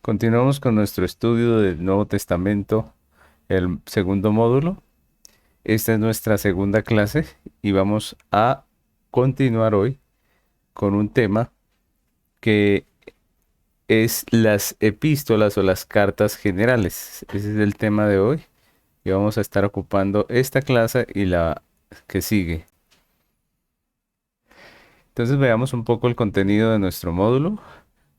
Continuamos con nuestro estudio del Nuevo Testamento, el segundo módulo. Esta es nuestra segunda clase y vamos a continuar hoy con un tema que es las epístolas o las cartas generales. Ese es el tema de hoy y vamos a estar ocupando esta clase y la que sigue. Entonces veamos un poco el contenido de nuestro módulo.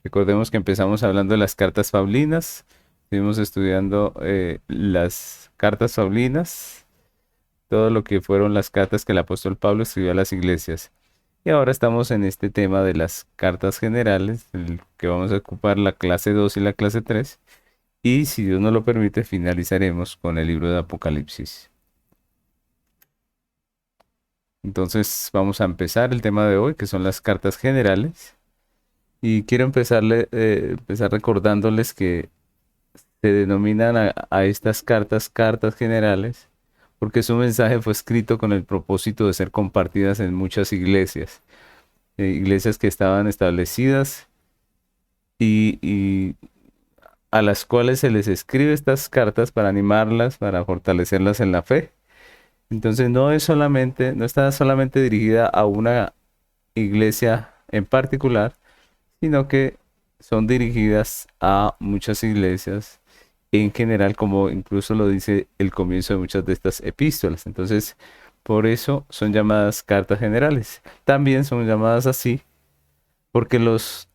Recordemos que empezamos hablando de las cartas paulinas. Estuvimos estudiando las cartas paulinas, todo lo que fueron las cartas que el apóstol Pablo escribió a las iglesias. Y ahora estamos en este tema de las cartas generales, en el que vamos a ocupar la clase 2 y la clase 3. Y si Dios nos lo permite, finalizaremos con el libro de Apocalipsis. Entonces vamos a empezar el tema de hoy, que son las cartas generales. Y quiero empezar recordándoles que se denominan a estas cartas cartas generales porque su mensaje fue escrito con el propósito de ser compartidas en muchas iglesias, iglesias que estaban establecidas y a las cuales se les escribe estas cartas para animarlas, para fortalecerlas en la fe. Entonces no está solamente dirigida a una iglesia en particular, sino que son dirigidas a muchas iglesias en general, como incluso lo dice el comienzo de muchas de estas epístolas. Entonces, por eso son llamadas cartas generales. También son llamadas así porque los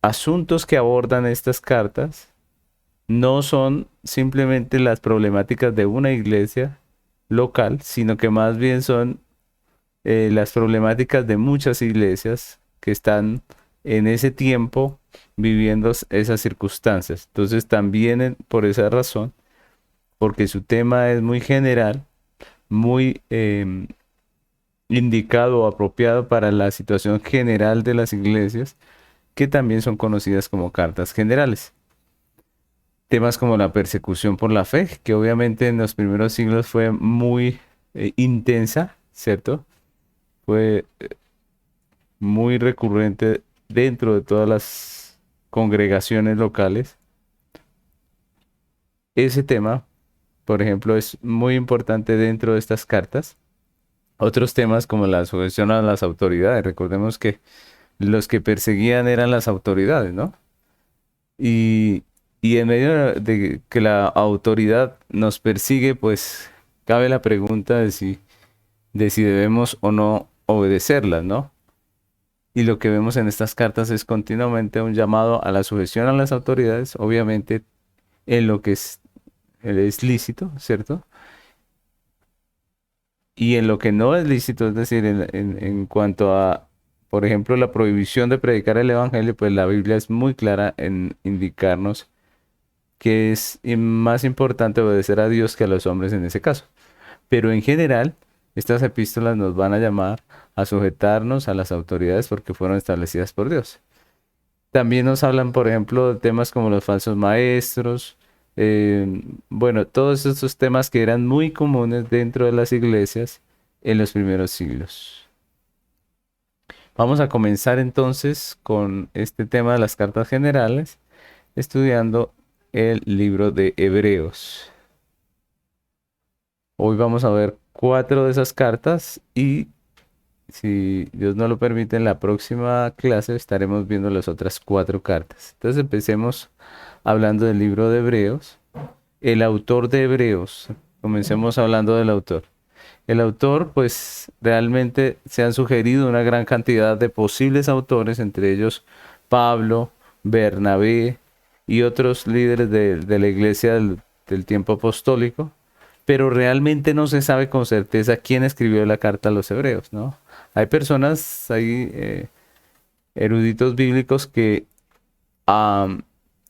asuntos que abordan estas cartas no son simplemente las problemáticas de una iglesia local, sino que más bien son las problemáticas de muchas iglesias que están en ese tiempo viviendo esas circunstancias. Entonces también por esa razón, porque su tema es muy general, muy indicado o apropiado para la situación general de las iglesias, que también son conocidas como cartas generales. Temas como la persecución por la fe, que obviamente en los primeros siglos fue muy intensa, ¿cierto? Fue muy recurrente dentro de todas las congregaciones locales. Ese tema, por ejemplo, es muy importante dentro de estas cartas. Otros temas como la sujeción a las autoridades. Recordemos que los que perseguían eran las autoridades, ¿no? Y, y en medio de que la autoridad nos persigue, pues cabe la pregunta de si debemos o no obedecerlas, ¿no? Y lo que vemos en estas cartas es continuamente un llamado a la sujeción a las autoridades, obviamente en lo que es lícito, ¿cierto? Y en lo que no es lícito, es decir, en cuanto a, por ejemplo, la prohibición de predicar el evangelio, pues la Biblia es muy clara en indicarnos que es más importante obedecer a Dios que a los hombres en ese caso. Pero en general, estas epístolas nos van a llamar a sujetarnos a las autoridades porque fueron establecidas por Dios. También nos hablan, por ejemplo, de temas como los falsos maestros, bueno, todos estos temas que eran muy comunes dentro de las iglesias en los primeros siglos. Vamos a comenzar entonces con este tema de las cartas generales, estudiando el libro de Hebreos. Hoy vamos a ver 4 de esas cartas y si Dios no lo permite, en la próxima clase estaremos viendo las otras 4 cartas. Entonces empecemos hablando del libro de Hebreos. El autor de Hebreos, comencemos hablando del autor. El autor, pues realmente se han sugerido una gran cantidad de posibles autores, entre ellos Pablo, Bernabé y otros líderes de la iglesia del tiempo apostólico, pero realmente no se sabe con certeza quién escribió la carta a los hebreos, ¿no? Hay personas, hay eruditos bíblicos que am,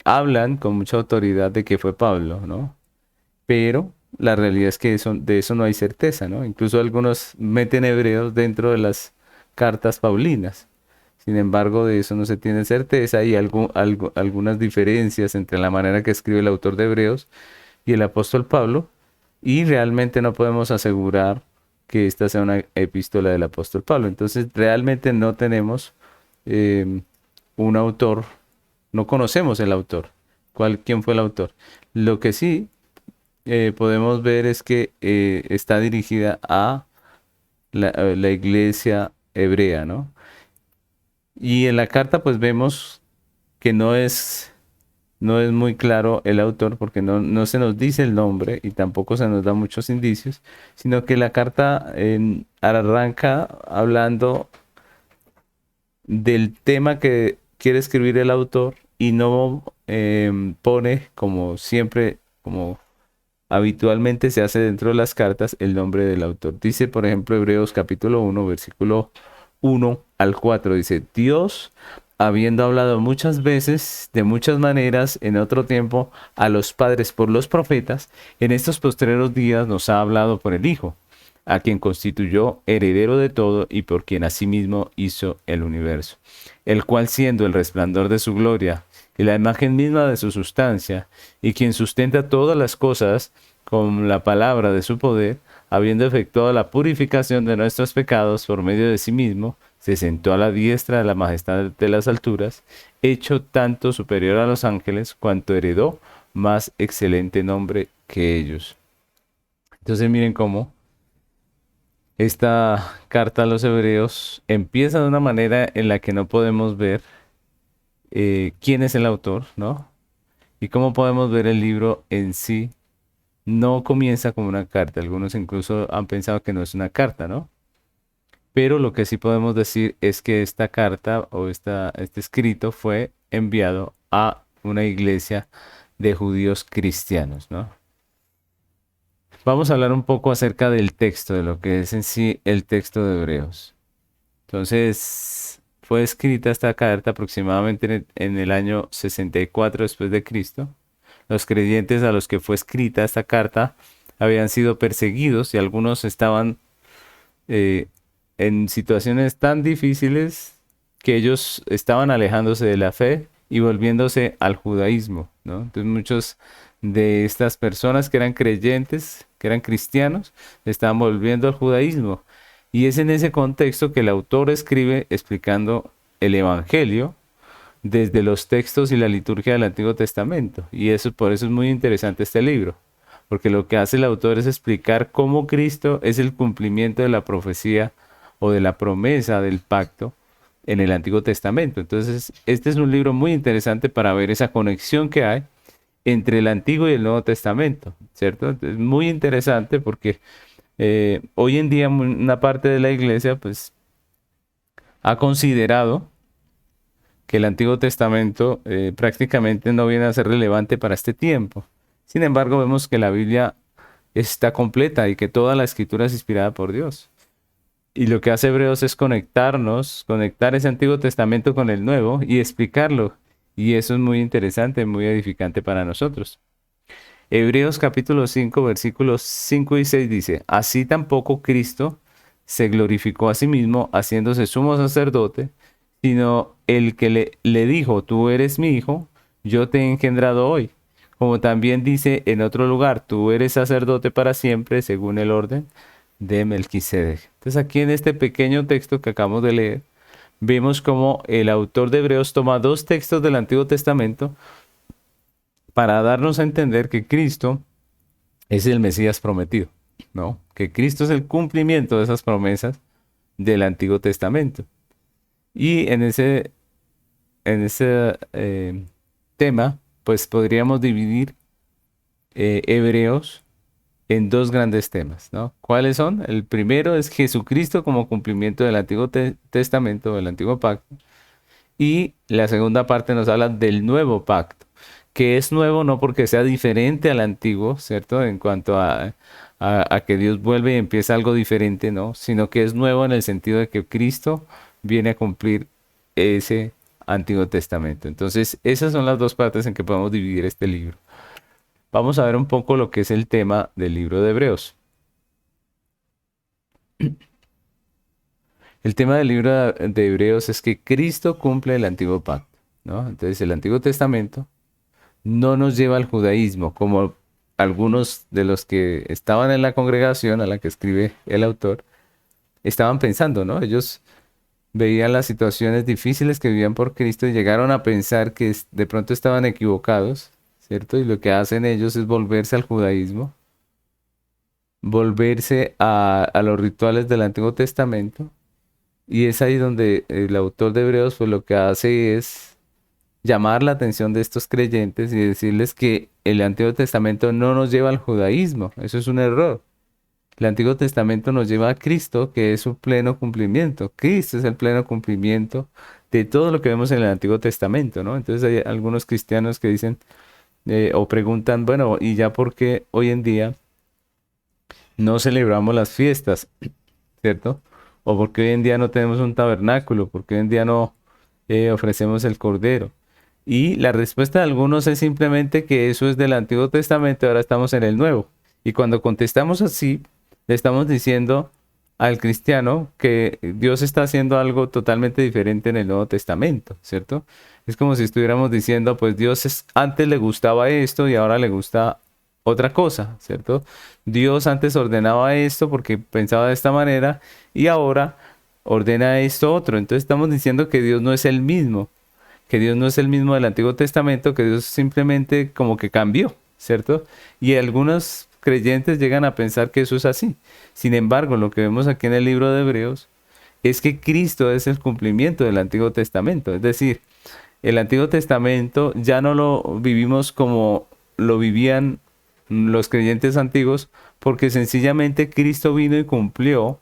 hablan con mucha autoridad de que fue Pablo, ¿no? Pero la realidad es que de eso no hay certeza, ¿no? Incluso algunos meten hebreos dentro de las cartas paulinas. Sin embargo, de eso no se tiene certeza y algunas diferencias entre la manera que escribe el autor de Hebreos y el apóstol Pablo, y realmente no podemos asegurar que esta sea una epístola del apóstol Pablo. Entonces, realmente no tenemos eh, un autor, no conocemos el autor. quién fue el autor. Lo que sí podemos ver es que está dirigida a la iglesia hebrea, ¿no? Y en la carta pues vemos que no es muy claro el autor porque no se nos dice el nombre y tampoco se nos da muchos indicios, sino que la carta arranca hablando del tema que quiere escribir el autor y no pone como siempre, como habitualmente se hace dentro de las cartas, el nombre del autor. Dice, por ejemplo, Hebreos capítulo 1, versículo 1 al 4, dice, Dios, habiendo hablado muchas veces, de muchas maneras, en otro tiempo, a los padres por los profetas, en estos postreros días nos ha hablado por el Hijo, a quien constituyó heredero de todo y por quien asimismo hizo el universo, el cual siendo el resplandor de su gloria y la imagen misma de su sustancia, y quien sustenta todas las cosas con la palabra de su poder, habiendo efectuado la purificación de nuestros pecados por medio de sí mismo, se sentó a la diestra de la majestad de las alturas, hecho tanto superior a los ángeles, cuanto heredó más excelente nombre que ellos. Entonces miren cómo esta carta a los hebreos empieza de una manera en la que no podemos ver quién es el autor, ¿no? Y cómo podemos ver el libro en sí. No comienza como una carta. Algunos incluso han pensado que no es una carta, ¿no? Pero lo que sí podemos decir es que esta carta o este escrito fue enviado a una iglesia de judíos cristianos, ¿no? Vamos a hablar un poco acerca del texto, de lo que es en sí el texto de Hebreos. Entonces, fue escrita esta carta aproximadamente en el año 64 después de Cristo. Los creyentes a los que fue escrita esta carta habían sido perseguidos y algunos estaban eh, en situaciones tan difíciles que ellos estaban alejándose de la fe y volviéndose al judaísmo, ¿no? Entonces muchos de estas personas que eran creyentes, que eran cristianos, estaban volviendo al judaísmo. Y es en ese contexto que el autor escribe explicando el Evangelio desde los textos y la liturgia del Antiguo Testamento. Y eso, por eso es muy interesante este libro, porque lo que hace el autor es explicar cómo Cristo es el cumplimiento de la profecía o de la promesa del pacto en el Antiguo Testamento. Entonces, este es un libro muy interesante para ver esa conexión que hay entre el Antiguo y el Nuevo Testamento, ¿cierto? Es muy interesante porque hoy en día una parte de la iglesia pues ha considerado que el Antiguo Testamento prácticamente no viene a ser relevante para este tiempo. Sin embargo, vemos que la Biblia está completa y que toda la escritura es inspirada por Dios. Y lo que hace Hebreos es conectar ese Antiguo Testamento con el Nuevo y explicarlo. Y eso es muy interesante, muy edificante para nosotros. Hebreos capítulo 5, versículos 5 y 6 dice, así tampoco Cristo se glorificó a sí mismo haciéndose sumo sacerdote, sino el que le dijo, tú eres mi hijo, yo te he engendrado hoy. Como también dice en otro lugar, tú eres sacerdote para siempre según el orden de Melquisedec. Entonces aquí en este pequeño texto que acabamos de leer, vemos como el autor de Hebreos toma dos textos del Antiguo Testamento para darnos a entender que Cristo es el Mesías prometido, ¿no? Que Cristo es el cumplimiento de esas promesas del Antiguo Testamento. Y en ese tema, pues podríamos dividir Hebreos en dos grandes temas, ¿no? ¿Cuáles son? El primero es Jesucristo como cumplimiento del Antiguo Testamento, del Antiguo Pacto. Y la segunda parte nos habla del Nuevo Pacto, que es nuevo no porque sea diferente al Antiguo, ¿cierto? En cuanto a que Dios vuelve y empieza algo diferente, ¿no? Sino que es nuevo en el sentido de que Cristo viene a cumplir ese Antiguo Testamento. Entonces, esas son las dos partes en que podemos dividir este libro. Vamos a ver un poco lo que es el tema del libro de Hebreos. El tema del libro de Hebreos es que Cristo cumple el Antiguo Pacto, ¿no? Entonces, el Antiguo Testamento no nos lleva al judaísmo, como algunos de los que estaban en la congregación a la que escribe el autor estaban pensando, ¿no? Ellos veían las situaciones difíciles que vivían por Cristo y llegaron a pensar que de pronto estaban equivocados ¿cierto? Y lo que hacen ellos es volverse al judaísmo, volverse a los rituales del Antiguo Testamento. Y es ahí donde el autor de Hebreos pues lo que hace es llamar la atención de estos creyentes y decirles que el Antiguo Testamento no nos lleva al judaísmo. Eso es un error. El Antiguo Testamento nos lleva a Cristo, que es su pleno cumplimiento. Cristo es el pleno cumplimiento de todo lo que vemos en el Antiguo Testamento, ¿no? Entonces hay algunos cristianos que dicen o preguntan, bueno, ¿y ya por qué hoy en día no celebramos las fiestas, ¿cierto? O por qué hoy en día no tenemos un tabernáculo, por qué hoy en día no ofrecemos el cordero. Y la respuesta de algunos es simplemente que eso es del Antiguo Testamento, ahora estamos en el Nuevo. Y cuando contestamos así, le estamos diciendo al cristiano que Dios está haciendo algo totalmente diferente en el Nuevo Testamento, ¿cierto? Es como si estuviéramos diciendo, pues antes le gustaba esto y ahora le gusta otra cosa, ¿cierto? Dios antes ordenaba esto porque pensaba de esta manera y ahora ordena esto otro. Entonces estamos diciendo que Dios no es el mismo, que Dios no es el mismo del Antiguo Testamento, que Dios simplemente como que cambió, ¿cierto? Y algunos creyentes llegan a pensar que eso es así. Sin embargo, lo que vemos aquí en el libro de Hebreos es que Cristo es el cumplimiento del Antiguo Testamento. Es decir, el Antiguo Testamento ya no lo vivimos como lo vivían los creyentes antiguos, porque sencillamente Cristo vino y cumplió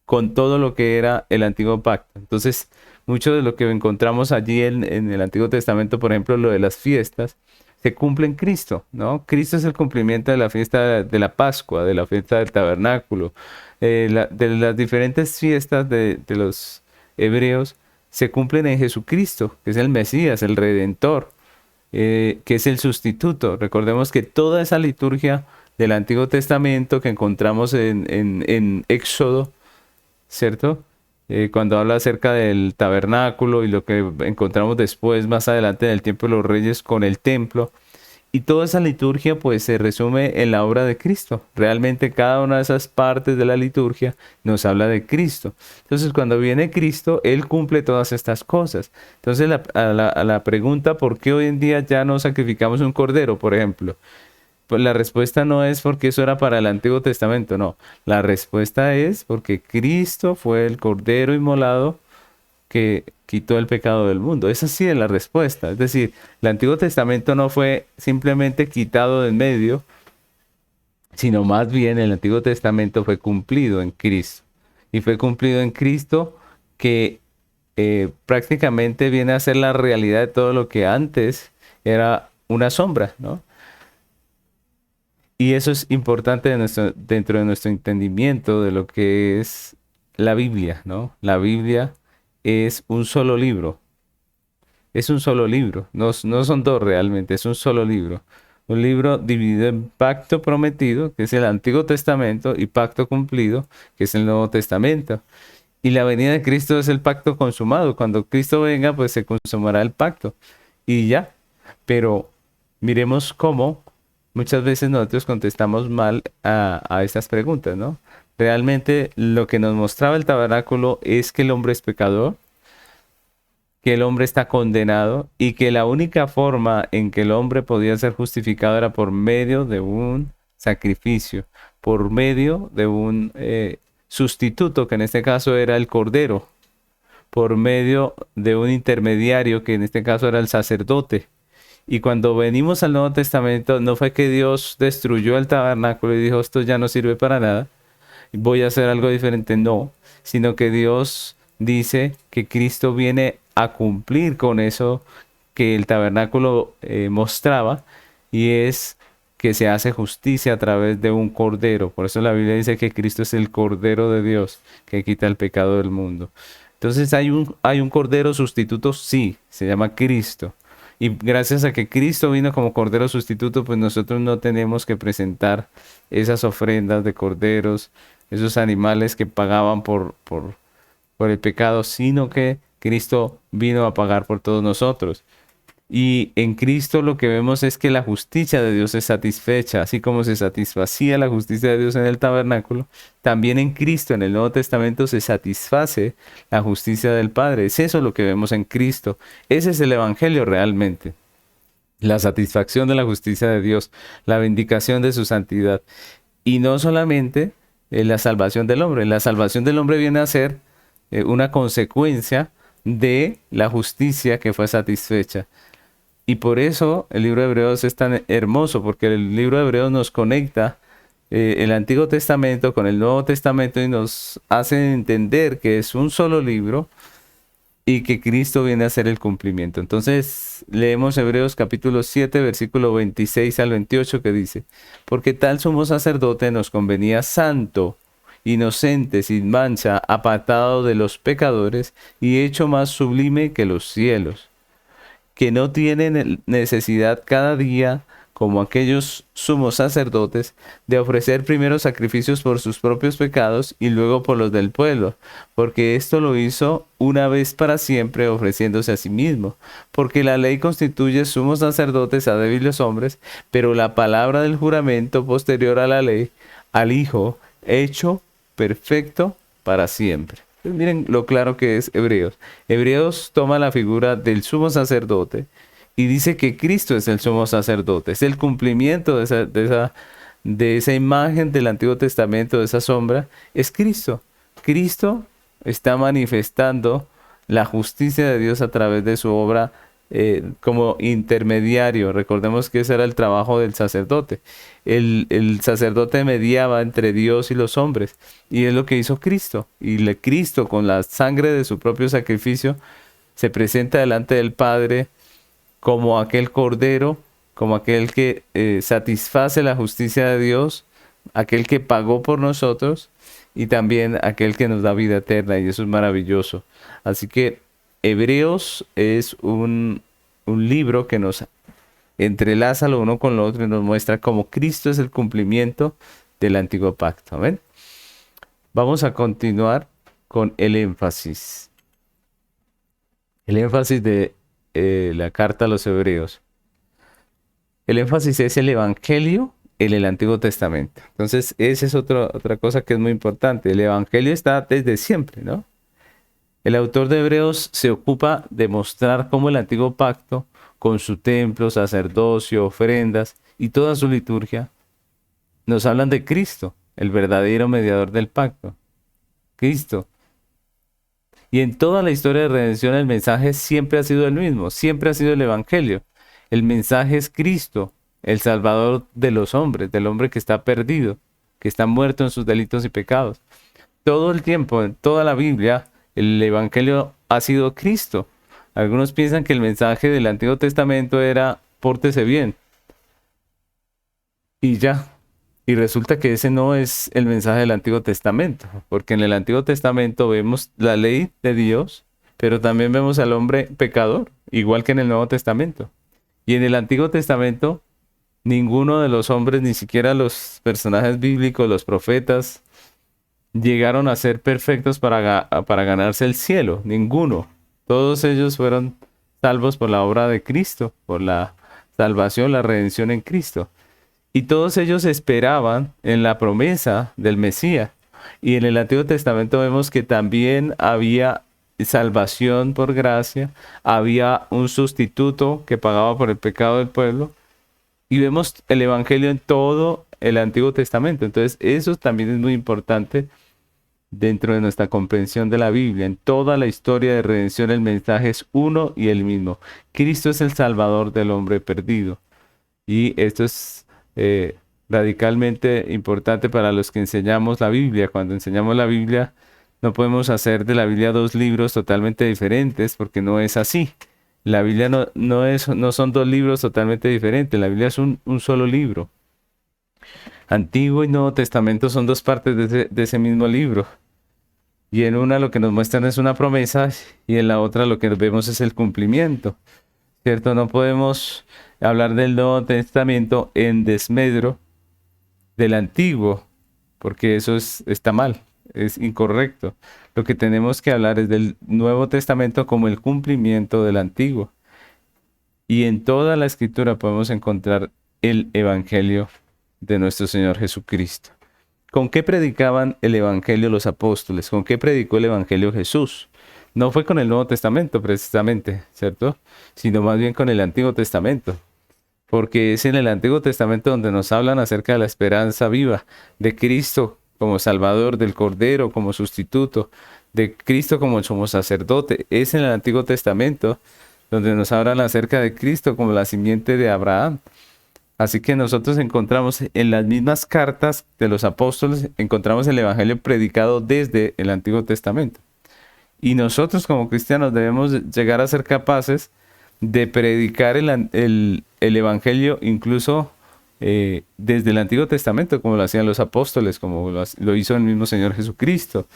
con todo lo que era el antiguo pacto. Entonces, mucho de lo que encontramos allí en el Antiguo Testamento, por ejemplo, lo de las fiestas, se cumple en Cristo, ¿no? Cristo es el cumplimiento de la fiesta de la Pascua, de la fiesta del tabernáculo, de las diferentes fiestas de los hebreos, se cumplen en Jesucristo, que es el Mesías, el Redentor, que es el sustituto. Recordemos que toda esa liturgia del Antiguo Testamento que encontramos en Éxodo, ¿cierto? Cuando habla acerca del tabernáculo y lo que encontramos después, más adelante en el tiempo de los reyes con el templo. Y toda esa liturgia pues se resume en la obra de Cristo. Realmente cada una de esas partes de la liturgia nos habla de Cristo. Entonces cuando viene Cristo, Él cumple todas estas cosas. Entonces a la pregunta ¿por qué hoy en día ya no sacrificamos un cordero, por ejemplo? Pues la respuesta no es porque eso era para el Antiguo Testamento, no. La respuesta es porque Cristo fue el Cordero inmolado que quitó el pecado del mundo. Esa sí es la respuesta. Es decir, el Antiguo Testamento no fue simplemente quitado de en medio, sino más bien el Antiguo Testamento fue cumplido en Cristo. Y fue cumplido en Cristo que prácticamente viene a ser la realidad de todo lo que antes era una sombra, ¿no? Y eso es importante dentro de nuestro entendimiento de lo que es la Biblia, ¿no? La Biblia es un solo libro. Es un solo libro. No, no son dos realmente, es un solo libro. Un libro dividido en pacto prometido, que es el Antiguo Testamento, y pacto cumplido, que es el Nuevo Testamento. Y la venida de Cristo es el pacto consumado. Cuando Cristo venga, pues se consumará el pacto. Y ya. Pero miremos cómo muchas veces nosotros contestamos mal a estas preguntas, ¿no? Realmente lo que nos mostraba el tabernáculo es que el hombre es pecador, que el hombre está condenado y que la única forma en que el hombre podía ser justificado era por medio de un sacrificio, por medio de un sustituto, que en este caso era el cordero, por medio de un intermediario, que en este caso era el sacerdote. Y cuando venimos al Nuevo Testamento, no fue que Dios destruyó el tabernáculo y dijo, esto ya no sirve para nada, voy a hacer algo diferente, no, sino que Dios dice que Cristo viene a cumplir con eso que el tabernáculo mostraba, y es que se hace justicia a través de un cordero. Por eso la Biblia dice que Cristo es el Cordero de Dios que quita el pecado del mundo. Entonces hay un cordero sustituto, sí, se llama Cristo. Y gracias a que Cristo vino como cordero sustituto, pues nosotros no tenemos que presentar esas ofrendas de corderos, esos animales que pagaban por el pecado, sino que Cristo vino a pagar por todos nosotros. Y en Cristo lo que vemos es que la justicia de Dios es satisfecha, así como se satisfacía la justicia de Dios en el tabernáculo, también en Cristo, en el Nuevo Testamento, se satisface la justicia del Padre. Es eso lo que vemos en Cristo. Ese es el Evangelio realmente. la satisfacción de la justicia de Dios, la vindicación de su santidad. Y no solamente la salvación del hombre. La salvación del hombre viene a ser una consecuencia de la justicia que fue satisfecha. Y por eso el libro de Hebreos es tan hermoso, porque el libro de Hebreos nos conecta el Antiguo Testamento con el Nuevo Testamento y nos hace entender que es un solo libro y que Cristo viene a hacer el cumplimiento. Entonces leemos Hebreos capítulo 7, versículo 26 al 28 que dice: porque tal sumo sacerdote nos convenía santo, inocente, sin mancha, apartado de los pecadores y hecho más sublime que los cielos, que no tienen necesidad cada día, como aquellos sumos sacerdotes, de ofrecer primero sacrificios por sus propios pecados y luego por los del pueblo, porque esto lo hizo una vez para siempre, ofreciéndose a sí mismo. Porque la ley constituye sumos sacerdotes a débiles hombres, pero la palabra del juramento posterior a la ley, al Hijo, hecho perfecto para siempre. Pues miren lo claro que es Hebreos. Hebreos toma la figura del sumo sacerdote y dice que Cristo es el sumo sacerdote, es el cumplimiento de esa imagen del Antiguo Testamento, de esa sombra, es Cristo. Cristo está manifestando la justicia de Dios a través de su obra como intermediario. Recordemos que ese era el trabajo del sacerdote. El sacerdote mediaba entre Dios y los hombres, y es lo que hizo Cristo. Y Cristo, con la sangre de su propio sacrificio, se presenta delante del Padre como aquel cordero, como aquel que satisface la justicia de Dios, aquel que pagó por nosotros y también aquel que nos da vida eterna, y eso es maravilloso. Así que Hebreos es un libro que nos entrelaza lo uno con lo otro y nos muestra cómo Cristo es el cumplimiento del antiguo pacto. ¿Ven? Vamos a continuar con el énfasis. El énfasis de la carta a los Hebreos. El énfasis es el Evangelio en el Antiguo Testamento. Entonces, esa es otra cosa que es muy importante. El Evangelio está desde siempre, ¿no? El autor de Hebreos se ocupa de mostrar cómo el antiguo pacto, con su templo, sacerdocio, ofrendas y toda su liturgia, nos hablan de Cristo, el verdadero mediador del pacto. Cristo. Y en toda la historia de redención el mensaje siempre ha sido el mismo, siempre ha sido el Evangelio. El mensaje es Cristo, el Salvador de los hombres, del hombre que está perdido, que está muerto en sus delitos y pecados. Todo el tiempo, en toda la Biblia, el Evangelio ha sido Cristo. Algunos piensan que el mensaje del Antiguo Testamento era pórtese bien. Y ya. Y resulta que ese no es el mensaje del Antiguo Testamento, porque en el Antiguo Testamento vemos la ley de Dios, pero también vemos al hombre pecador, igual que en el Nuevo Testamento. Y en el Antiguo Testamento, ninguno de los hombres, ni siquiera los personajes bíblicos, los profetas, llegaron a ser perfectos para ganarse el cielo. Ninguno. Todos ellos fueron salvos por la obra de Cristo, por la salvación, la redención en Cristo. Y todos ellos esperaban en la promesa del Mesías. Y en el Antiguo Testamento vemos que también había salvación por gracia, había un sustituto que pagaba por el pecado del pueblo. Y vemos el Evangelio en todo el Antiguo Testamento. Entonces eso también es muy importante dentro de nuestra comprensión de la Biblia. En toda la historia de redención el mensaje es uno y el mismo. Cristo es el Salvador del hombre perdido. Y esto es radicalmente importante para los que enseñamos la Biblia. Cuando enseñamos la Biblia, no podemos hacer de la Biblia dos libros totalmente diferentes, porque no es así. La Biblia no son dos libros totalmente diferentes. La Biblia es un solo libro. Antiguo y Nuevo Testamento son dos partes de ese mismo libro. Y en una lo que nos muestran es una promesa y en la otra lo que vemos es el cumplimiento. ¿Cierto? No podemos hablar del Nuevo Testamento en desmedro del Antiguo, porque eso está mal, es incorrecto. Lo que tenemos que hablar es del Nuevo Testamento como el cumplimiento del Antiguo. Y en toda la Escritura podemos encontrar el Evangelio de nuestro Señor Jesucristo. ¿Con qué predicaban el Evangelio los apóstoles? ¿Con qué predicó el Evangelio Jesús? No fue con el Nuevo Testamento precisamente, ¿cierto? Sino más bien con el Antiguo Testamento. porque es en el Antiguo Testamento donde nos hablan acerca de la esperanza viva de Cristo como Salvador, del Cordero como sustituto, de Cristo como sumo sacerdote. Es en el Antiguo Testamento donde nos hablan acerca de Cristo como la simiente de Abraham. Así que nosotros encontramos en las mismas cartas de los apóstoles, encontramos el Evangelio predicado desde el Antiguo Testamento. Y nosotros como cristianos debemos llegar a ser capaces de predicar el Evangelio incluso desde el Antiguo Testamento, como lo hacían los apóstoles, como lo hizo el mismo Señor Jesucristo.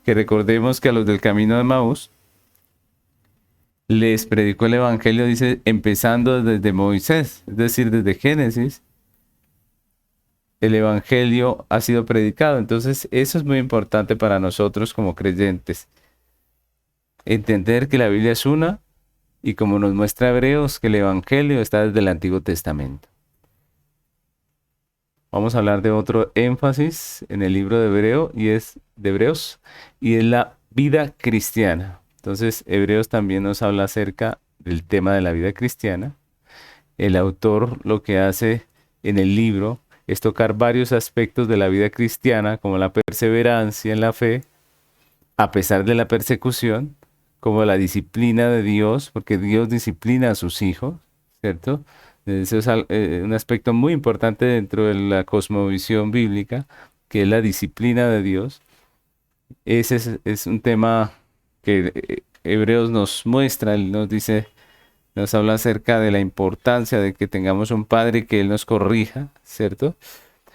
Que recordemos que a los del camino de Maús les predicó el Evangelio, dice, empezando desde Moisés, es decir, desde Génesis, el Evangelio ha sido predicado. Entonces, eso es muy importante para nosotros como creyentes. Entender que la Biblia es una y como nos muestra Hebreos, que el Evangelio está desde el Antiguo Testamento. Vamos a hablar de otro énfasis en el libro de Hebreos y es la vida cristiana. Entonces, Hebreos también nos habla acerca del tema de la vida cristiana. El autor lo que hace en el libro es tocar varios aspectos de la vida cristiana, como la perseverancia en la fe, a pesar de la persecución, como la disciplina de Dios, porque Dios disciplina a sus hijos, ¿cierto? Eso es un aspecto muy importante dentro de la cosmovisión bíblica, que es la disciplina de Dios. Ese es un tema que Hebreos nos muestra, él nos dice, nos habla acerca de la importancia de que tengamos un padre que él nos corrija, ¿cierto?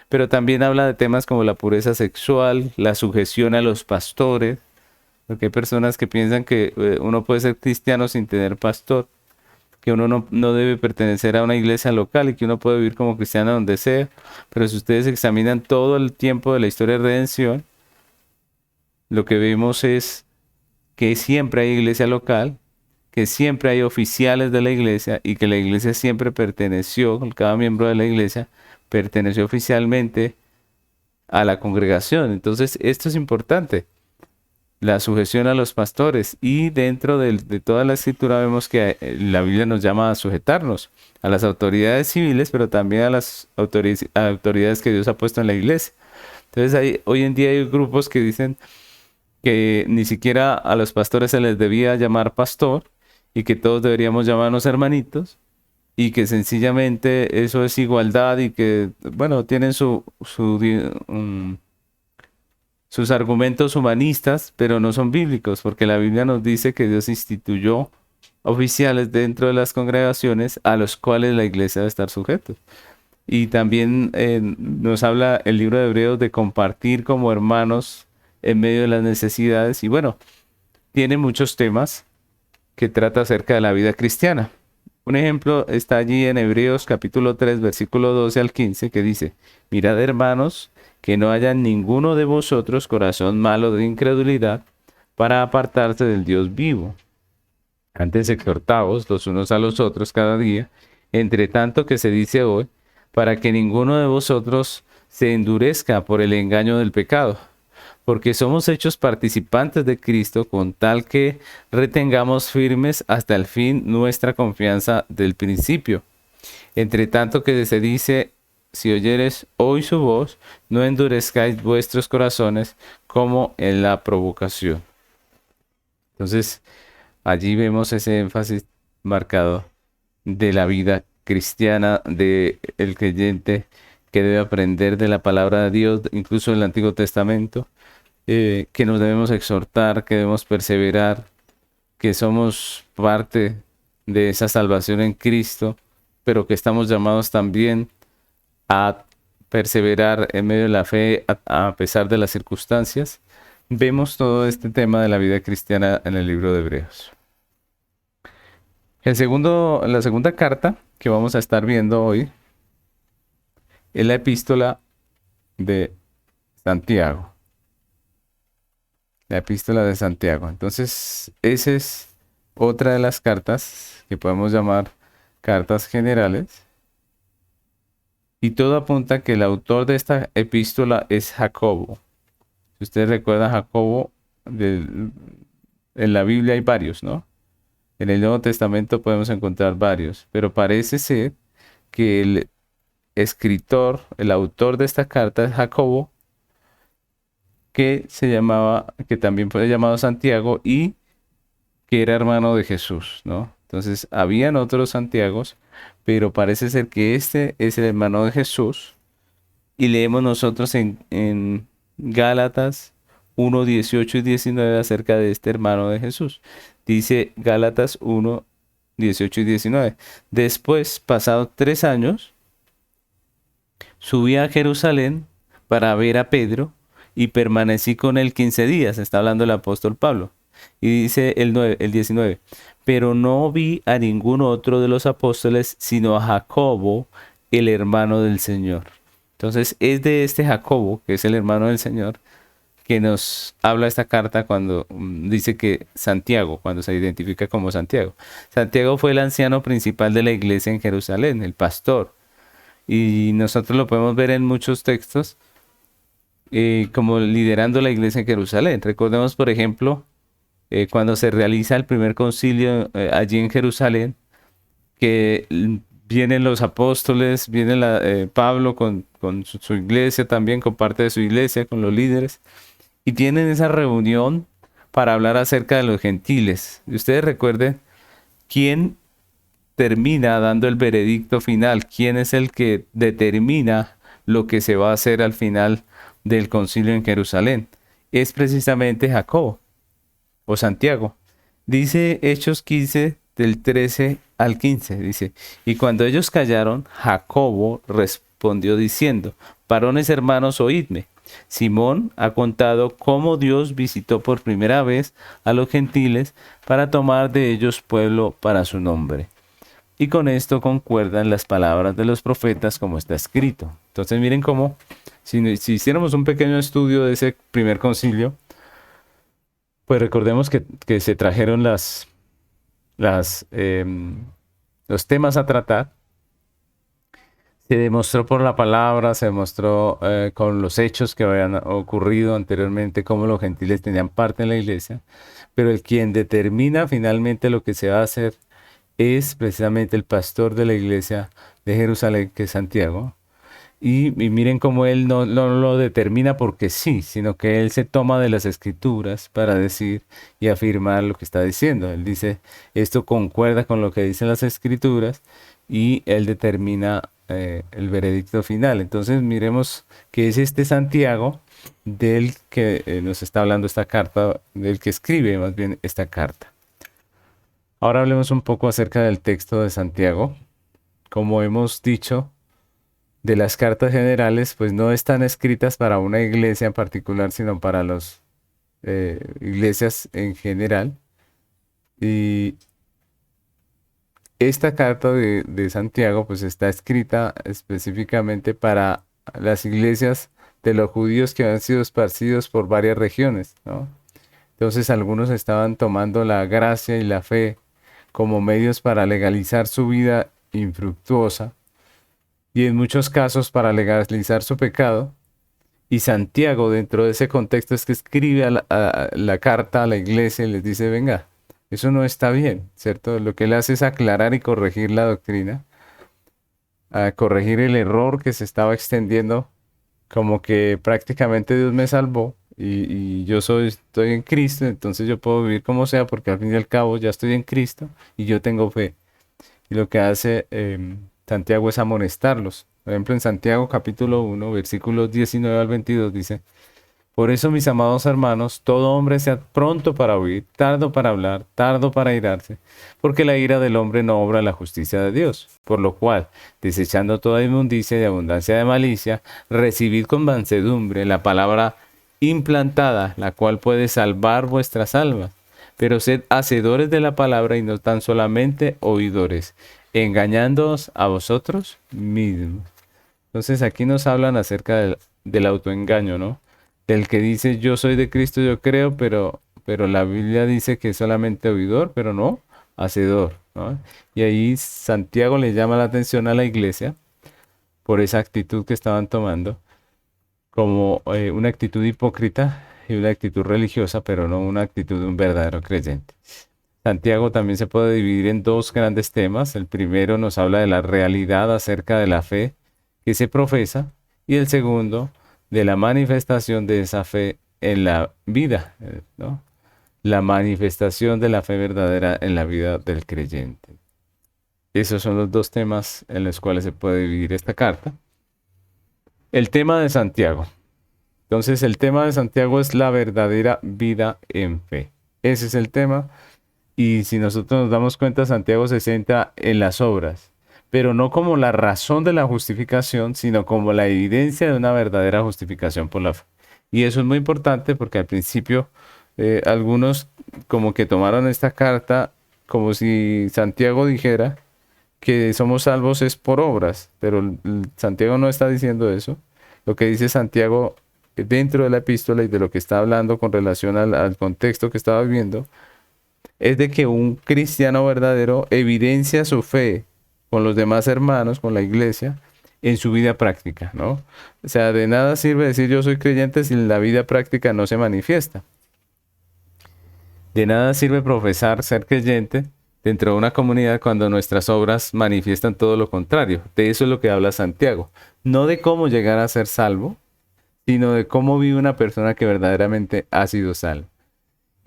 Pero también habla de temas como la pureza sexual, la sujeción a los pastores, porque hay personas que piensan que uno puede ser cristiano sin tener pastor, que uno no debe pertenecer a una iglesia local y que uno puede vivir como cristiano donde sea. Pero si ustedes examinan todo el tiempo de la historia de redención, lo que vemos es que siempre hay iglesia local, que siempre hay oficiales de la iglesia y que la iglesia siempre perteneció, cada miembro de la iglesia perteneció oficialmente a la congregación. Entonces, esto es importante, la sujeción a los pastores. Y dentro de toda la escritura vemos que la Biblia nos llama a sujetarnos a las autoridades civiles, pero también a las autoridades que Dios ha puesto en la iglesia. Entonces, hoy en día hay grupos que dicen que ni siquiera a los pastores se les debía llamar pastor y que todos deberíamos llamarnos hermanitos y que sencillamente eso es igualdad y que, bueno, tienen sus argumentos humanistas, pero no son bíblicos, porque la Biblia nos dice que Dios instituyó oficiales dentro de las congregaciones a los cuales la iglesia debe estar sujeta. Y también nos habla el libro de Hebreos de compartir como hermanos en medio de las necesidades. Y bueno, tiene muchos temas que trata acerca de la vida cristiana. Un ejemplo está allí en Hebreos capítulo 3, versículo 12 al 15, que dice, mirad hermanos, que no haya en ninguno de vosotros corazón malo de incredulidad para apartarse del Dios vivo. Antes exhortaos los unos a los otros cada día, entre tanto que se dice hoy, para que ninguno de vosotros se endurezca por el engaño del pecado, porque somos hechos participantes de Cristo con tal que retengamos firmes hasta el fin nuestra confianza del principio. Entre tanto que se dice, si oyeres hoy su voz, no endurezcáis vuestros corazones como en la provocación. Entonces, allí vemos ese énfasis marcado de la vida cristiana, del creyente que debe aprender de la palabra de Dios, incluso en el Antiguo Testamento, que nos debemos exhortar, que debemos perseverar, que somos parte de esa salvación en Cristo, pero que estamos llamados también a perseverar en medio de la fe a pesar de las circunstancias. Vemos todo este tema de la vida cristiana en el libro de Hebreos. La segunda carta que vamos a estar viendo hoy es la epístola de Santiago. La epístola de Santiago. Entonces, esa es otra de las cartas que podemos llamar cartas generales. Y todo apunta que el autor de esta epístola es Jacobo. Si ustedes recuerdan, Jacobo, en la Biblia hay varios, ¿no? En el Nuevo Testamento podemos encontrar varios, pero parece ser que el escritor, el autor de esta carta es Jacobo, que también fue llamado Santiago y que era hermano de Jesús, ¿no? Entonces, habían otros Santiagos, pero parece ser que este es el hermano de Jesús. Y leemos nosotros en Gálatas 1, 18 y 19 acerca de este hermano de Jesús. Dice Gálatas 1, 18 y 19. Después, pasados 3 años, subí a Jerusalén para ver a Pedro y permanecí con él 15 días. Está hablando el apóstol Pablo. Y dice el 19. Pero no vi a ningún otro de los apóstoles, sino a Jacobo, el hermano del Señor. Entonces es de este Jacobo, que es el hermano del Señor, que nos habla esta carta cuando dice que Santiago, cuando se identifica como Santiago. Santiago fue el anciano principal de la iglesia en Jerusalén, el pastor. Y nosotros lo podemos ver en muchos textos como liderando la iglesia en Jerusalén. Recordemos, por ejemplo, cuando se realiza el primer concilio allí en Jerusalén, que vienen los apóstoles, viene Pablo con su iglesia también, con parte de su iglesia, con los líderes, y tienen esa reunión para hablar acerca de los gentiles. Y ustedes recuerden quién termina dando el veredicto final, quién es el que determina lo que se va a hacer al final del concilio en Jerusalén. Es precisamente Jacobo o Santiago. Dice Hechos 15 del 13 al 15, dice, y cuando ellos callaron, Jacobo respondió diciendo, varones hermanos, oídme. Simón ha contado cómo Dios visitó por primera vez a los gentiles para tomar de ellos pueblo para su nombre. Y con esto concuerdan las palabras de los profetas como está escrito. Entonces miren cómo, si hiciéramos un pequeño estudio de ese primer concilio, pues recordemos que se trajeron los temas a tratar. Se demostró por la palabra, se demostró con los hechos que habían ocurrido anteriormente, cómo los gentiles tenían parte en la iglesia. Pero el quien determina finalmente lo que se va a hacer es precisamente el pastor de la iglesia de Jerusalén, que es Santiago. Y miren cómo él no lo determina porque sí, sino que él se toma de las escrituras para decir y afirmar lo que está diciendo. Él dice, esto concuerda con lo que dicen las escrituras y él determina el veredicto final. Entonces miremos que es este Santiago del que nos está hablando esta carta, del que escribe más bien esta carta. Ahora hablemos un poco acerca del texto de Santiago. Como hemos dicho, de las cartas generales, pues no están escritas para una iglesia en particular, sino para las iglesias en general. Y esta carta de Santiago, pues está escrita específicamente para las iglesias de los judíos que han sido esparcidos por varias regiones, ¿no? Entonces algunos estaban tomando la gracia y la fe como medios para legalizar su vida infructuosa y en muchos casos para legalizar su pecado. Y Santiago, dentro de ese contexto, es que escribe la carta a la iglesia y les dice, venga, eso no está bien, ¿cierto? Lo que él hace es aclarar y corregir la doctrina, a corregir el error que se estaba extendiendo, como que prácticamente Dios me salvó y yo estoy en Cristo, entonces yo puedo vivir como sea porque al fin y al cabo ya estoy en Cristo y yo tengo fe. Y lo que hace Santiago es amonestarlos. Por ejemplo, en Santiago capítulo 1, versículos 19 al 22 dice, por eso, mis amados hermanos, todo hombre sea pronto para oír, tardo para hablar, tardo para irarse, porque la ira del hombre no obra la justicia de Dios. Por lo cual, desechando toda inmundicia y abundancia de malicia, recibid con mansedumbre la palabra implantada, la cual puede salvar vuestras almas. Pero sed hacedores de la palabra y no tan solamente oidores, engañándoos a vosotros mismos. Entonces aquí nos hablan acerca del autoengaño, ¿no? Del que dice yo soy de Cristo, yo creo, pero la Biblia dice que es solamente oidor, pero no hacedor, ¿no? Y ahí Santiago le llama la atención a la iglesia por esa actitud que estaban tomando, como una actitud hipócrita y una actitud religiosa, pero no una actitud de un verdadero creyente. Santiago también se puede dividir en dos grandes temas. El primero nos habla de la realidad acerca de la fe que se profesa y el segundo de la manifestación de esa fe en la vida, ¿no? La manifestación de la fe verdadera en la vida del creyente. Esos son los dos temas en los cuales se puede dividir esta carta. El tema de Santiago. Entonces, el tema de Santiago es la verdadera vida en fe. Ese es el tema. Y si nosotros nos damos cuenta, Santiago se centra en las obras, pero no como la razón de la justificación, sino como la evidencia de una verdadera justificación por la fe. Y eso es muy importante porque al principio algunos como que tomaron esta carta como si Santiago dijera que somos salvos es por obras, pero Santiago no está diciendo eso. Lo que dice Santiago dentro de la epístola y de lo que está hablando con relación al contexto que estaba viviendo es de que un cristiano verdadero evidencia su fe con los demás hermanos, con la iglesia, en su vida práctica, ¿no? O sea, de nada sirve decir yo soy creyente si la vida práctica no se manifiesta. De nada sirve profesar ser creyente dentro de una comunidad cuando nuestras obras manifiestan todo lo contrario. De eso es lo que habla Santiago. No de cómo llegar a ser salvo, sino de cómo vive una persona que verdaderamente ha sido salva.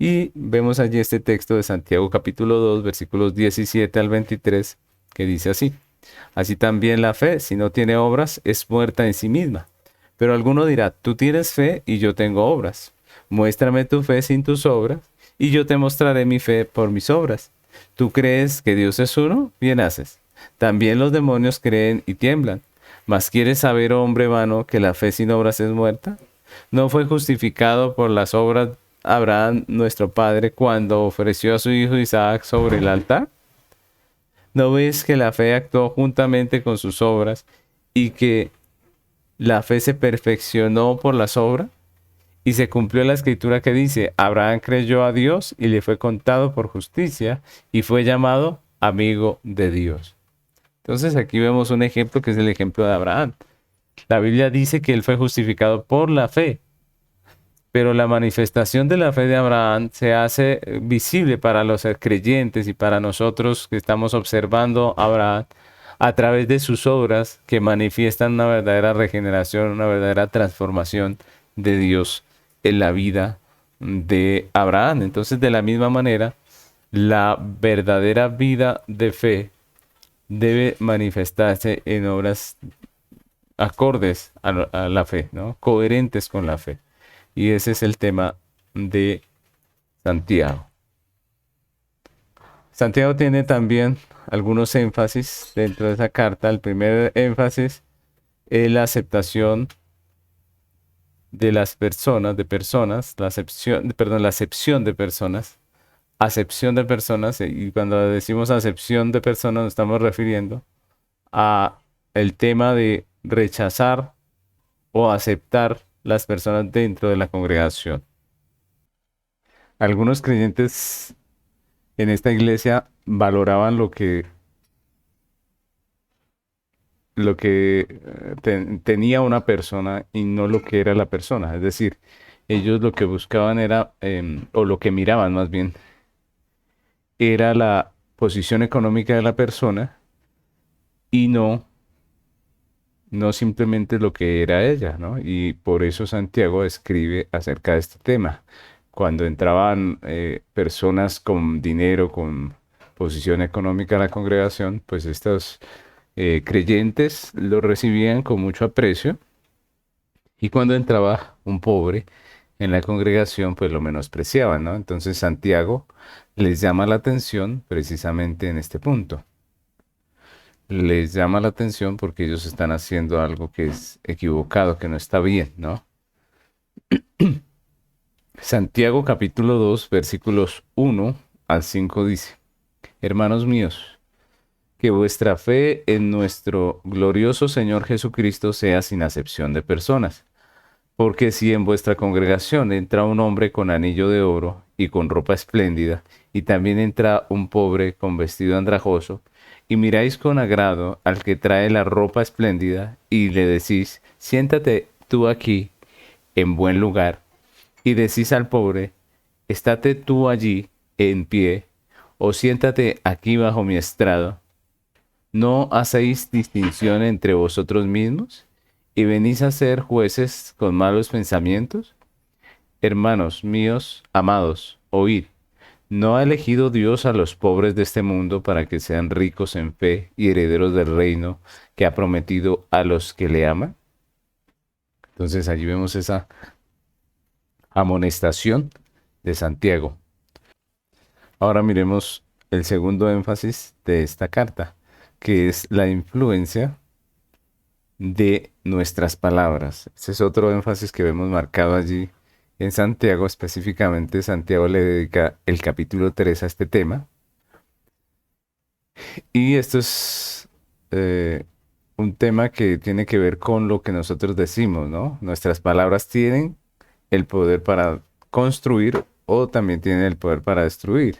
Y vemos allí este texto de Santiago capítulo 2, versículos 17 al 23, que dice así. Así también la fe, si no tiene obras, es muerta en sí misma. Pero alguno dirá, tú tienes fe y yo tengo obras. Muéstrame tu fe sin tus obras, y yo te mostraré mi fe por mis obras. ¿Tú crees que Dios es uno? Bien haces. También los demonios creen y tiemblan. ¿Mas quieres saber, hombre vano, que la fe sin obras es muerta? ¿No fue justificado por las obras Abraham, nuestro padre, cuando ofreció a su hijo Isaac sobre el altar? ¿No ves que la fe actuó juntamente con sus obras y que la fe se perfeccionó por las obras? Y se cumplió la escritura que dice, Abraham creyó a Dios y le fue contado por justicia y fue llamado amigo de Dios. Entonces aquí vemos un ejemplo que es el ejemplo de Abraham. La Biblia dice que él fue justificado por la fe. Pero la manifestación de la fe de Abraham se hace visible para los creyentes y para nosotros que estamos observando a Abraham a través de sus obras que manifiestan una verdadera regeneración, una verdadera transformación de Dios en la vida de Abraham. Entonces, de la misma manera, la verdadera vida de fe debe manifestarse en obras acordes a la fe, ¿no? Coherentes con la fe. Y ese es el tema de Santiago. Santiago tiene también algunos énfasis dentro de esa carta. El primer énfasis es la aceptación de las personas, la acepción de personas, acepción de personas, y cuando decimos acepción de personas nos estamos refiriendo a el tema de rechazar o aceptar las personas dentro de la congregación. Algunos creyentes en esta iglesia valoraban lo que tenía una persona y no lo que era la persona. Es decir, ellos lo que buscaban era, o lo que miraban más bien, era la posición económica de la persona y no simplemente lo que era ella, ¿no? Y por eso Santiago escribe acerca de este tema. Cuando entraban personas con dinero, con posición económica a la congregación, pues estos creyentes lo recibían con mucho aprecio. Y cuando entraba un pobre en la congregación, pues lo menospreciaban, ¿no? Entonces Santiago les llama la atención precisamente en este punto. Les llama la atención porque ellos están haciendo algo que es equivocado, que no está bien, ¿no? Santiago capítulo 2 versículos 1 al 5 dice, hermanos míos, que vuestra fe en nuestro glorioso Señor Jesucristo sea sin acepción de personas. Porque si en vuestra congregación entra un hombre con anillo de oro y con ropa espléndida, y también entra un pobre con vestido andrajoso, y miráis con agrado al que trae la ropa espléndida, y le decís, siéntate tú aquí en buen lugar, y decís al pobre, estate tú allí en pie, o siéntate aquí bajo mi estrado. ¿No hacéis distinción entre vosotros mismos y venís a ser jueces con malos pensamientos? Hermanos míos, amados, oíd. ¿No ha elegido Dios a los pobres de este mundo para que sean ricos en fe y herederos del reino que ha prometido a los que le aman? Entonces allí vemos esa amonestación de Santiago. Ahora miremos el segundo énfasis de esta carta, que es la influencia de nuestras palabras. Ese es otro énfasis que vemos marcado allí en Santiago. Específicamente, Santiago le dedica el capítulo 3 a este tema. Y esto es un tema que tiene que ver con lo que nosotros decimos, ¿no? Nuestras palabras tienen el poder para construir o también tienen el poder para destruir.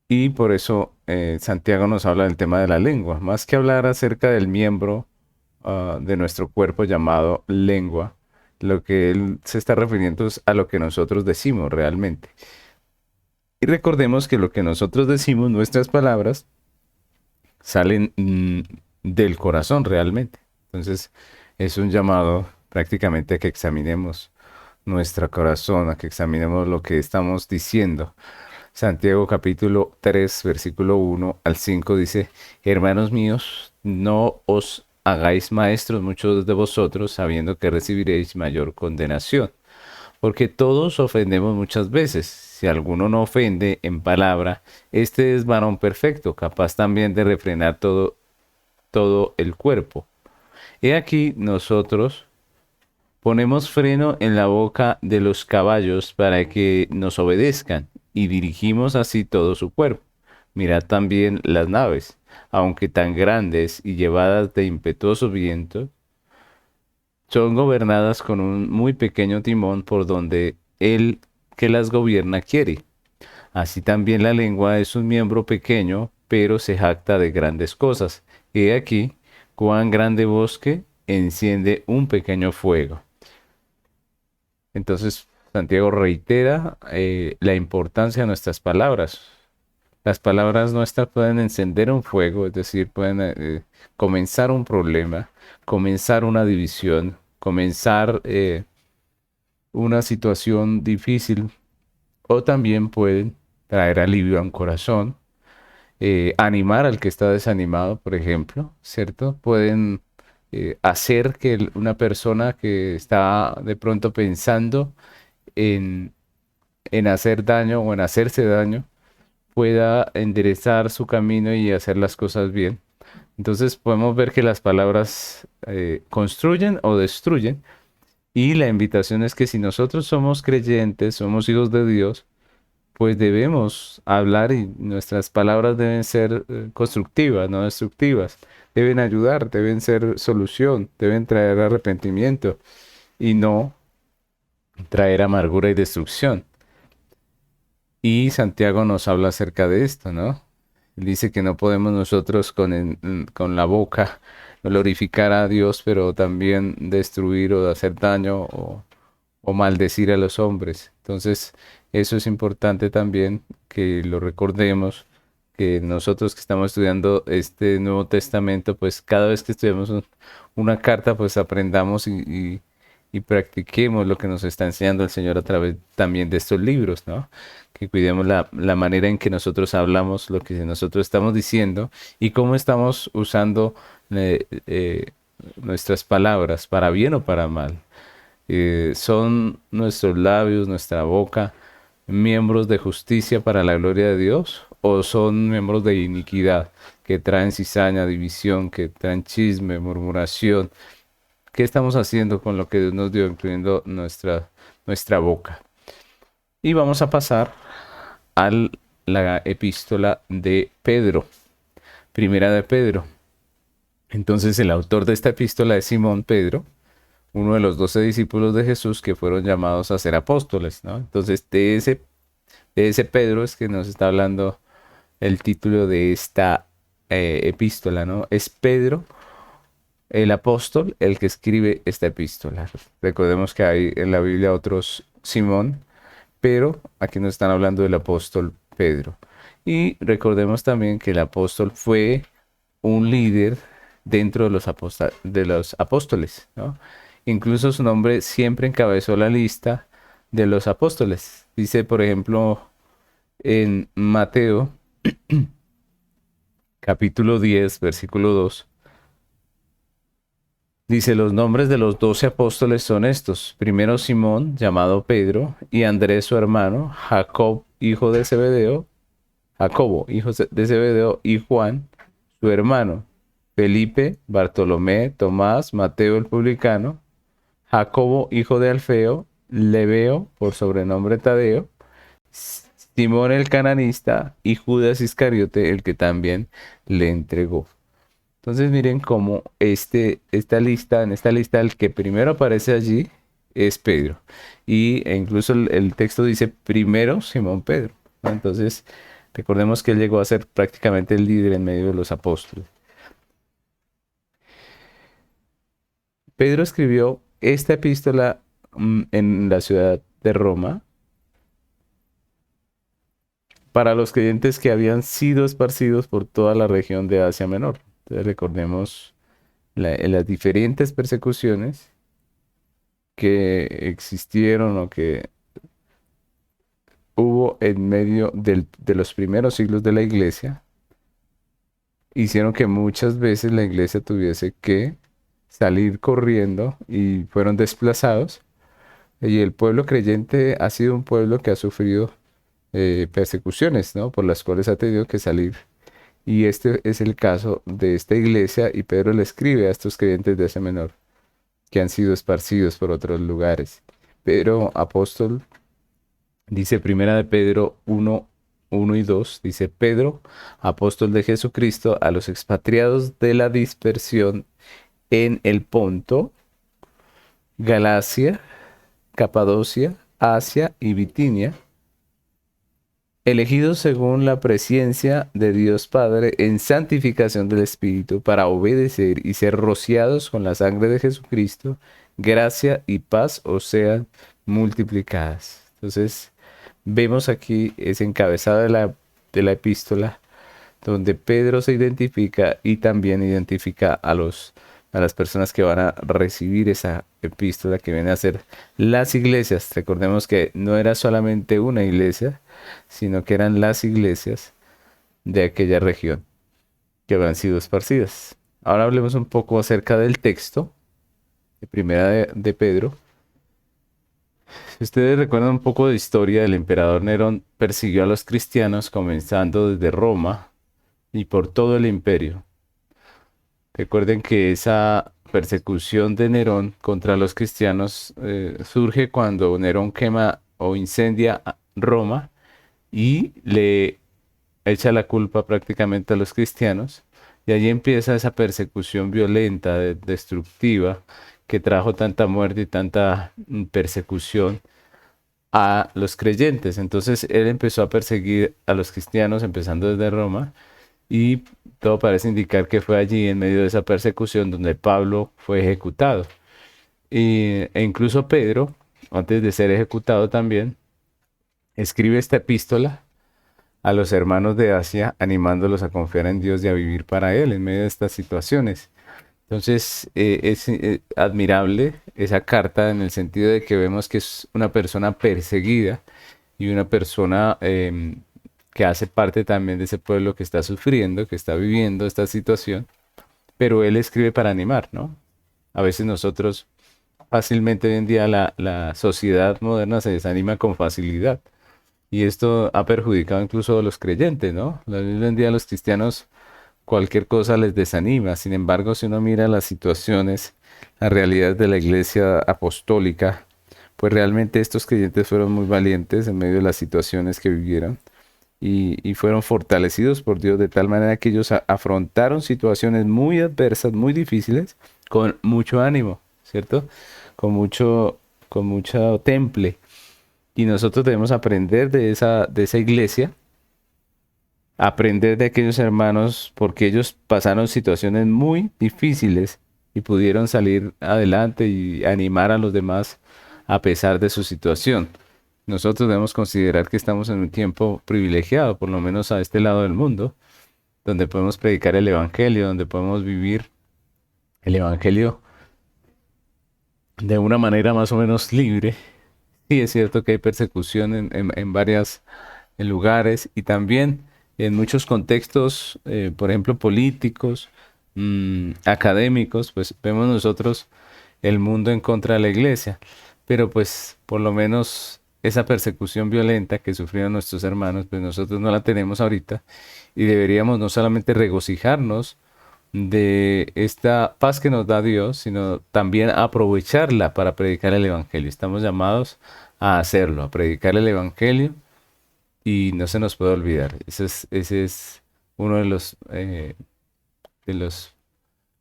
Y por eso Santiago nos habla del tema de la lengua. Más que hablar acerca del miembro de nuestro cuerpo llamado lengua, lo que él se está refiriendo es a lo que nosotros decimos realmente. Y recordemos que lo que nosotros decimos, nuestras palabras, salen del corazón realmente. Entonces es un llamado prácticamente a que examinemos nuestro corazón, a que examinemos lo que estamos diciendo. Santiago capítulo 3, versículo 1 al 5 dice, hermanos míos, no os hagáis maestros muchos de vosotros, sabiendo que recibiréis mayor condenación. Porque todos ofendemos muchas veces. Si alguno no ofende en palabra, este es varón perfecto, capaz también de refrenar todo el cuerpo. He aquí nosotros ponemos freno en la boca de los caballos para que nos obedezcan y dirigimos así todo su cuerpo. Mirad también las naves, aunque tan grandes y llevadas de impetuoso viento, son gobernadas con un muy pequeño timón por donde el que las gobierna quiere. Así también la lengua es un miembro pequeño, pero se jacta de grandes cosas. He aquí cuán grande bosque enciende un pequeño fuego. Entonces, Santiago reitera la importancia de nuestras palabras. Las palabras nuestras pueden encender un fuego, es decir, pueden comenzar un problema, comenzar una división, comenzar una situación difícil, o también pueden traer alivio a un corazón, animar al que está desanimado, por ejemplo, ¿cierto? Pueden hacer que una persona que está de pronto pensando en, en hacer daño o en hacerse daño, pueda enderezar su camino y hacer las cosas bien. Entonces podemos ver que las palabras construyen o destruyen, y la invitación es que si nosotros somos creyentes, somos hijos de Dios, pues debemos hablar y nuestras palabras deben ser constructivas, no destructivas. Deben ayudar, deben ser solución, deben traer arrepentimiento y no traer amargura y destrucción. Y Santiago nos habla acerca de esto, ¿no? Él dice que no podemos nosotros con la boca glorificar a Dios, pero también destruir o hacer daño o maldecir a los hombres. Entonces, eso es importante también que lo recordemos, que nosotros que estamos estudiando este Nuevo Testamento, pues cada vez que estudiamos una carta, pues aprendamos y practiquemos lo que nos está enseñando el Señor a través también de estos libros, ¿no? Que cuidemos la manera en que nosotros hablamos, lo que nosotros estamos diciendo y cómo estamos usando nuestras palabras, para bien o para mal. ¿Son nuestros labios, nuestra boca, miembros de justicia para la gloria de Dios? ¿O son miembros de iniquidad que traen cizaña, división, que traen chisme, murmuración? ¿Qué estamos haciendo con lo que Dios nos dio, incluyendo nuestra boca? Y vamos a pasar a la epístola de Pedro, primera de Pedro. Entonces el autor de esta epístola es Simón Pedro, uno de los 12 discípulos de Jesús que fueron llamados a ser apóstoles, ¿no? Entonces de ese Pedro es que nos está hablando el título de esta epístola, ¿no? Es Pedro, el apóstol, el que escribe esta epístola. Recordemos que hay en la Biblia otros Simón, pero aquí nos están hablando del apóstol Pedro. Y recordemos también que el apóstol fue un líder dentro de los apóstoles, ¿no? Incluso su nombre siempre encabezó la lista de los apóstoles. Dice, por ejemplo, en Mateo, capítulo 10, versículo 2, dice, los nombres de los 12 apóstoles son estos. Primero Simón, llamado Pedro, y Andrés su hermano, Jacobo, hijo de Zebedeo, y Juan, su hermano, Felipe, Bartolomé, Tomás, Mateo el publicano, Jacobo, hijo de Alfeo, Lebeo, por sobrenombre Tadeo, Simón el cananista y Judas Iscariote, el que también le entregó. Entonces miren cómo en esta lista el que primero aparece allí es Pedro. E incluso el texto dice primero Simón Pedro, ¿no? Entonces recordemos que él llegó a ser prácticamente el líder en medio de los apóstoles. Pedro escribió esta epístola en la ciudad de Roma para los creyentes que habían sido esparcidos por toda la región de Asia Menor. Entonces recordemos las diferentes persecuciones que existieron o que hubo en medio de los primeros siglos de la iglesia, hicieron que muchas veces la iglesia tuviese que salir corriendo y fueron desplazados. Y el pueblo creyente ha sido un pueblo que ha sufrido persecuciones, ¿no? Por las cuales ha tenido que salir. Y este es el caso de esta iglesia, y Pedro le escribe a estos creyentes de Asia Menor que han sido esparcidos por otros lugares. Pedro, apóstol, dice primera de Pedro 1 y 2, dice Pedro, apóstol de Jesucristo, a los expatriados de la dispersión en el Ponto, Galacia, Capadocia, Asia y Bitinia, elegidos según la presciencia de Dios Padre en santificación del Espíritu para obedecer y ser rociados con la sangre de Jesucristo, gracia y paz os sean multiplicadas. Entonces, vemos aquí ese encabezado de la epístola, donde Pedro se identifica y también identifica a las personas que van a recibir esa epístola, que viene a ser las iglesias. Recordemos que no era solamente una iglesia, sino que eran las iglesias de aquella región que habían sido esparcidas. Ahora hablemos un poco acerca del texto de primera de Pedro. Si ustedes recuerdan un poco de historia, el emperador Nerón persiguió a los cristianos comenzando desde Roma y por todo el imperio. Recuerden que esa persecución de Nerón contra los cristianos surge cuando Nerón quema o incendia Roma y le echa la culpa prácticamente a los cristianos. Y allí empieza esa persecución violenta, destructiva, que trajo tanta muerte y tanta persecución a los creyentes. Entonces él empezó a perseguir a los cristianos, empezando desde Roma, y todo parece indicar que fue allí, en medio de esa persecución, donde Pablo fue ejecutado. E incluso Pedro, antes de ser ejecutado también, escribe esta epístola a los hermanos de Asia, animándolos a confiar en Dios y a vivir para Él en medio de estas situaciones. Entonces, es admirable esa carta en el sentido de que vemos que es una persona perseguida y una persona que hace parte también de ese pueblo que está sufriendo, que está viviendo esta situación, pero él escribe para animar, ¿no? A veces nosotros fácilmente hoy en día la sociedad moderna se desanima con facilidad. Y esto ha perjudicado incluso a los creyentes, ¿no? Hoy en día los cristianos cualquier cosa les desanima. Sin embargo, si uno mira las situaciones, la realidad de la iglesia apostólica, pues realmente estos creyentes fueron muy valientes en medio de las situaciones que vivieron y fueron fortalecidos por Dios de tal manera que ellos afrontaron situaciones muy adversas, muy difíciles, con mucho ánimo, ¿cierto? Con mucho temple. Y nosotros debemos aprender de esa iglesia, aprender de aquellos hermanos, porque ellos pasaron situaciones muy difíciles y pudieron salir adelante y animar a los demás a pesar de su situación. nosotros debemos considerar que estamos en un tiempo privilegiado, por lo menos a este lado del mundo, donde podemos predicar el Evangelio, donde podemos vivir el Evangelio de una manera más o menos libre. Sí, es cierto que hay persecución en varios lugares y también en muchos contextos, por ejemplo, políticos, académicos, pues vemos nosotros el mundo en contra de la iglesia. Pero pues por lo menos esa persecución violenta que sufrieron nuestros hermanos, pues nosotros no la tenemos ahorita y deberíamos no solamente regocijarnos de esta paz que nos da Dios, sino también aprovecharla para predicar el Evangelio. Estamos llamados a hacerlo, a predicar el Evangelio y no se nos puede olvidar. Ese es uno de los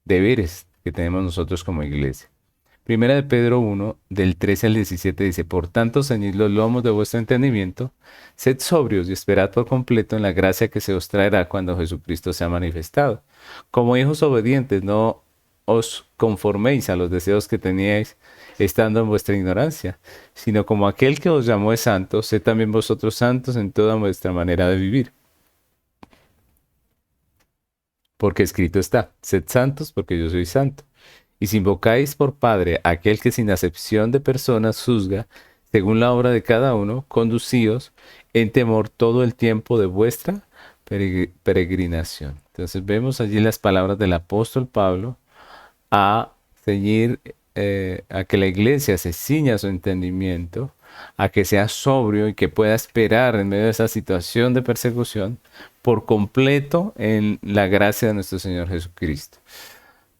deberes que tenemos nosotros como iglesia. Primera de Pedro 1, del 13 al 17 dice, por tanto, ceñid los lomos de vuestro entendimiento, sed sobrios y esperad por completo en la gracia que se os traerá cuando Jesucristo sea manifestado. Como hijos obedientes, no os conforméis a los deseos que teníais estando en vuestra ignorancia, sino como aquel que os llamó es santo, sed también vosotros santos en toda vuestra manera de vivir. Porque escrito está, sed santos porque yo soy santo. Y si invocáis por Padre a aquel que sin acepción de personas juzga, según la obra de cada uno, conducíos en temor todo el tiempo de vuestra peregrinación. Entonces vemos allí las palabras del apóstol Pablo a ceñir, a que la iglesia se ciña a su entendimiento, a que sea sobrio y que pueda esperar en medio de esa situación de persecución por completo en la gracia de nuestro Señor Jesucristo.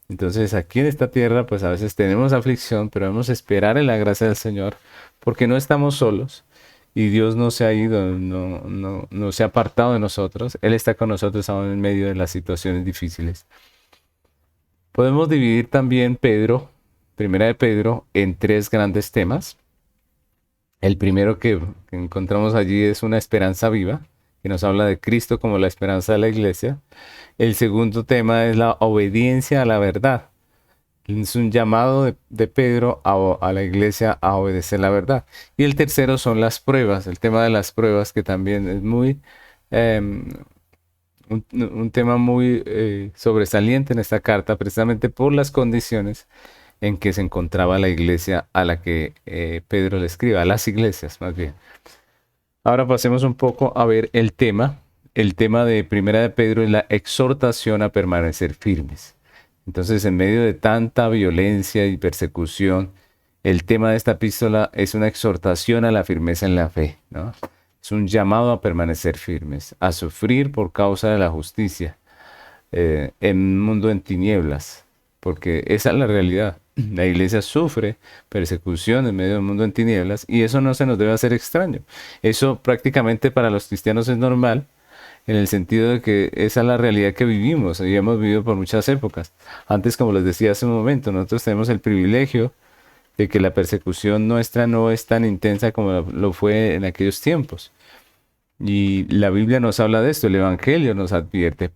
Entonces aquí en esta tierra pues a veces tenemos aflicción, pero debemos esperar en la gracia del Señor porque no estamos solos y Dios no se ha ido, no se ha apartado de nosotros. Él está con nosotros aún en medio de las situaciones difíciles. Podemos dividir también Primera de Pedro, en tres grandes temas. El primero que encontramos allí es una esperanza viva, que nos habla de Cristo como la esperanza de la iglesia. El segundo tema es la obediencia a la verdad. Es un llamado de Pedro a la iglesia a obedecer la verdad. Y el tercero son las pruebas, el tema de las pruebas, que también es un tema muy sobresaliente en esta carta, precisamente por las condiciones en que se encontraba la iglesia a la que Pedro le escribe, a las iglesias más bien. Ahora pasemos un poco a ver el tema. El tema de Primera de Pedro es la exhortación a permanecer firmes. Entonces, en medio de tanta violencia y persecución, el tema de esta epístola es una exhortación a la firmeza en la fe, ¿no? Es un llamado a permanecer firmes, a sufrir por causa de la justicia en un mundo en tinieblas, porque esa es la realidad. La iglesia sufre persecución en medio del mundo en tinieblas y eso no se nos debe hacer extraño. Eso prácticamente para los cristianos es normal, en el sentido de que esa es la realidad que vivimos y hemos vivido por muchas épocas. Antes, como les decía hace un momento, nosotros tenemos el privilegio de que la persecución nuestra no es tan intensa como lo fue en aquellos tiempos. Y la Biblia nos habla de esto, el Evangelio nos advierte,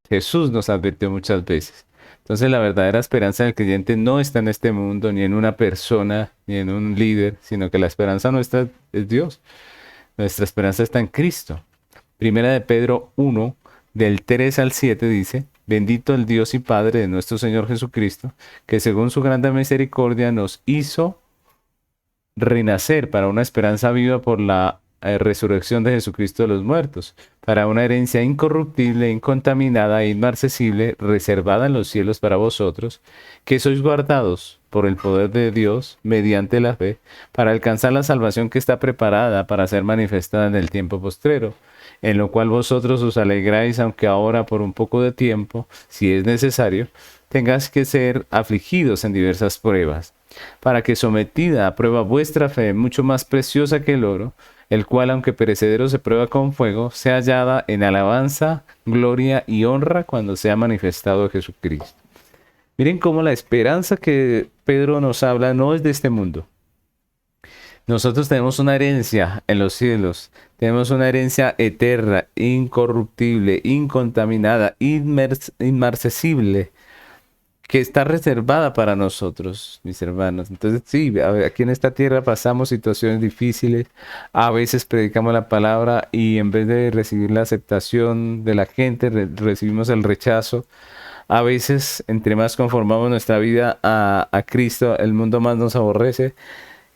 Jesús nos advirtió muchas veces. Entonces la verdadera esperanza del creyente no está en este mundo, ni en una persona, ni en un líder, sino que la esperanza nuestra es Dios. Nuestra esperanza está en Cristo. Primera de Pedro 1, del 3 al 7 dice, bendito el Dios y Padre de nuestro Señor Jesucristo, que según su grande misericordia nos hizo renacer para una esperanza viva por la resurrección de Jesucristo de los muertos, para una herencia incorruptible, incontaminada e inmarcesible, reservada en los cielos para vosotros, que sois guardados por el poder de Dios mediante la fe, para alcanzar la salvación que está preparada para ser manifestada en el tiempo postrero, en lo cual vosotros os alegráis, aunque ahora por un poco de tiempo, si es necesario, tengáis que ser afligidos en diversas pruebas, para que sometida a prueba vuestra fe, mucho más preciosa que el oro, el cual, aunque perecedero se prueba con fuego, sea hallada en alabanza, gloria y honra cuando sea manifestado Jesucristo. Miren cómo la esperanza que Pedro nos habla no es de este mundo. Nosotros tenemos una herencia en los cielos, tenemos una herencia eterna, incorruptible, incontaminada, inmarcesible, que está reservada para nosotros, mis hermanos. Entonces, sí, aquí en esta tierra pasamos situaciones difíciles, a veces predicamos la palabra y en vez de recibir la aceptación de la gente, recibimos el rechazo. A veces, entre más conformamos nuestra vida a Cristo, el mundo más nos aborrece.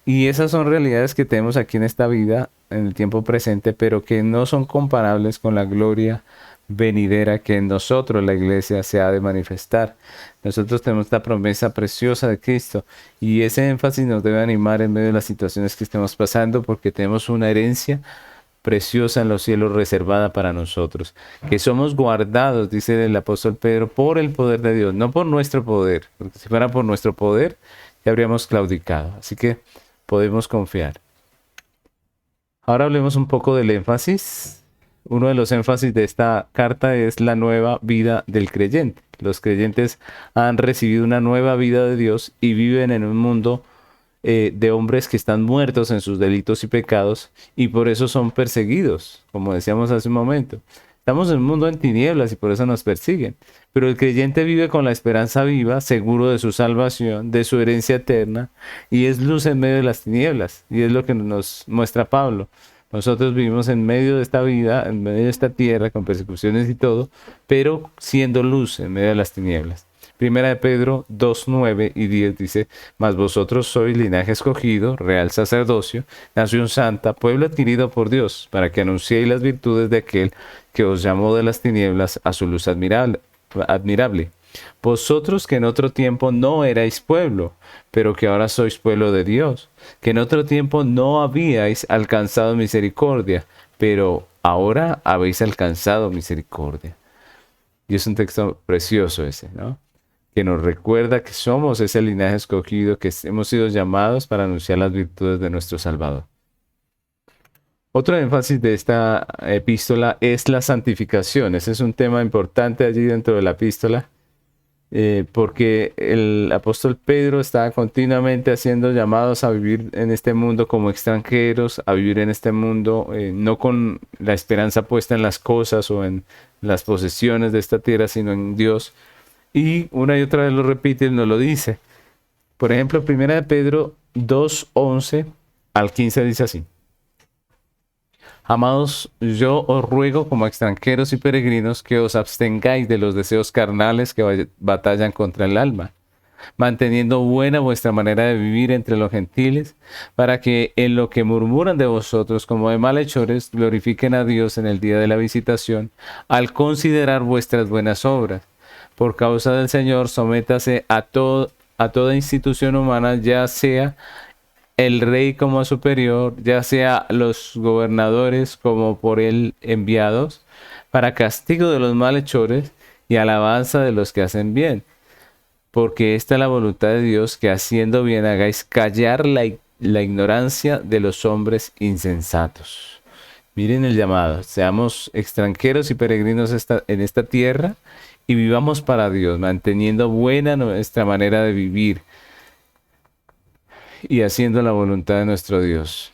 Y esas son realidades que tenemos aquí en esta vida, en el tiempo presente, pero que no son comparables con la gloria venidera que en nosotros, la iglesia, se ha de manifestar. Nosotros tenemos esta promesa preciosa de Cristo y ese énfasis nos debe animar en medio de las situaciones que estemos pasando porque tenemos una herencia preciosa en los cielos reservada para nosotros, que somos guardados, dice el apóstol Pedro, por el poder de Dios, no por nuestro poder, porque si fuera por nuestro poder, ya habríamos claudicado. Así que podemos confiar. Ahora hablemos un poco del énfasis. Uno de los énfasis de esta carta es la nueva vida del creyente. Los creyentes han recibido una nueva vida de Dios y viven en un mundo de hombres que están muertos en sus delitos y pecados y por eso son perseguidos, como decíamos hace un momento. Estamos en un mundo en tinieblas y por eso nos persiguen. Pero el creyente vive con la esperanza viva, seguro de su salvación, de su herencia eterna, y es luz en medio de las tinieblas. Y es lo que nos muestra Pablo. Nosotros vivimos en medio de esta vida, en medio de esta tierra, con persecuciones y todo, pero siendo luz en medio de las tinieblas. Primera de Pedro 2, 9 y 10 dice, mas vosotros sois linaje escogido, real sacerdocio, nación santa, pueblo adquirido por Dios, para que anunciéis las virtudes de aquel que os llamó de las tinieblas a su luz admirable. Vosotros que en otro tiempo no erais pueblo, pero que ahora sois pueblo de Dios, que en otro tiempo no habíais alcanzado misericordia, pero ahora habéis alcanzado misericordia. Y es un texto precioso ese, ¿no? Que nos recuerda que somos ese linaje escogido, que hemos sido llamados para anunciar las virtudes de nuestro Salvador. Otro énfasis de esta epístola es la santificación. Ese es un tema importante allí dentro de la epístola, porque el apóstol Pedro está continuamente haciendo llamados a vivir en este mundo como extranjeros, a vivir en este mundo no con la esperanza puesta en las cosas o en las posesiones de esta tierra, sino en Dios. Y una y otra vez lo repite y nos lo dice. Por ejemplo, 1 de Pedro 2, 11 al 15 dice así. Amados, yo os ruego como extranjeros y peregrinos que os abstengáis de los deseos carnales que batallan contra el alma, manteniendo buena vuestra manera de vivir entre los gentiles, para que en lo que murmuran de vosotros como de malhechores glorifiquen a Dios en el día de la visitación, al considerar vuestras buenas obras. Por causa del Señor, sométase a toda institución humana, ya sea el rey como superior, ya sea los gobernadores como por él enviados, para castigo de los malhechores y alabanza de los que hacen bien. Porque esta es la voluntad de Dios, que haciendo bien hagáis callar la ignorancia de los hombres insensatos. Miren el llamado, seamos extranjeros y peregrinos en esta tierra, y vivamos para Dios, manteniendo buena nuestra manera de vivir y haciendo la voluntad de nuestro Dios.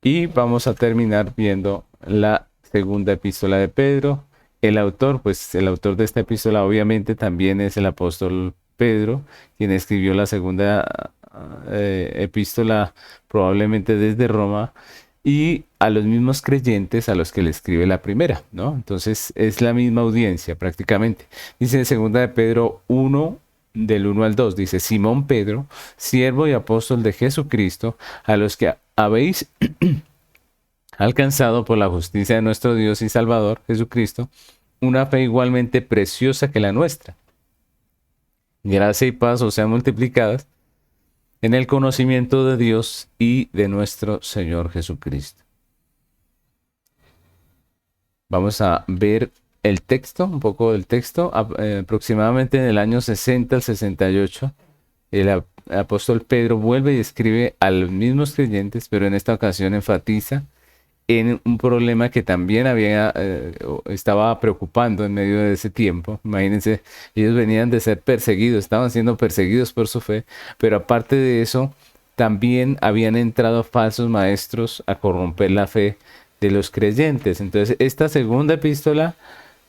Y vamos a terminar viendo la segunda epístola de Pedro. El autor de esta epístola obviamente también es el apóstol Pedro, quien escribió la segunda epístola probablemente desde Roma, y a los mismos creyentes a los que le escribe la primera, ¿no? Entonces es la misma audiencia prácticamente. Dice en segunda de Pedro 1, del 1 al 2, dice, Simón Pedro, siervo y apóstol de Jesucristo, a los que habéis alcanzado por la justicia de nuestro Dios y Salvador, Jesucristo, una fe igualmente preciosa que la nuestra. Gracia y paz os sean multiplicadas en el conocimiento de Dios y de nuestro Señor Jesucristo. Vamos a ver el texto, un poco del texto. Aproximadamente en el año 60 al 68, el apóstol Pedro vuelve y escribe a los mismos creyentes, pero en esta ocasión enfatiza en un problema que también estaba preocupando en medio de ese tiempo. Imagínense, ellos venían de ser perseguidos, estaban siendo perseguidos por su fe, pero aparte de eso, también habían entrado falsos maestros a corromper la fe de los creyentes. Entonces, esta segunda epístola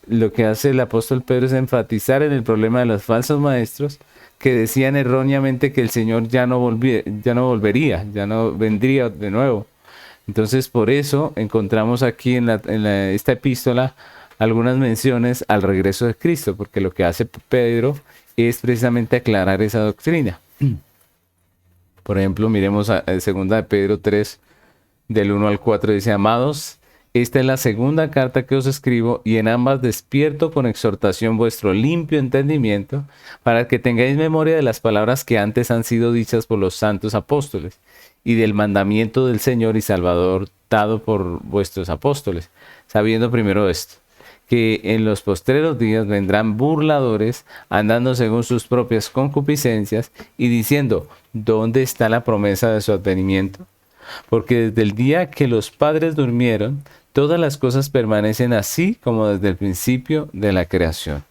lo que hace el apóstol Pedro es enfatizar en el problema de los falsos maestros que decían erróneamente que el Señor ya no volvería, ya no vendría de nuevo. Entonces, por eso encontramos aquí en esta epístola algunas menciones al regreso de Cristo, porque lo que hace Pedro es precisamente aclarar esa doctrina. Por ejemplo, miremos a 2 de Pedro 3, del 1 al 4, dice: Amados, esta es la segunda carta que os escribo, y en ambas despierto con exhortación vuestro limpio entendimiento, para que tengáis memoria de las palabras que antes han sido dichas por los santos apóstoles, y del mandamiento del Señor y Salvador dado por vuestros apóstoles, sabiendo primero esto, que en los postreros días vendrán burladores, andando según sus propias concupiscencias, y diciendo: ¿dónde está la promesa de su advenimiento? Porque desde el día que los padres durmieron, todas las cosas permanecen así como desde el principio de la creación.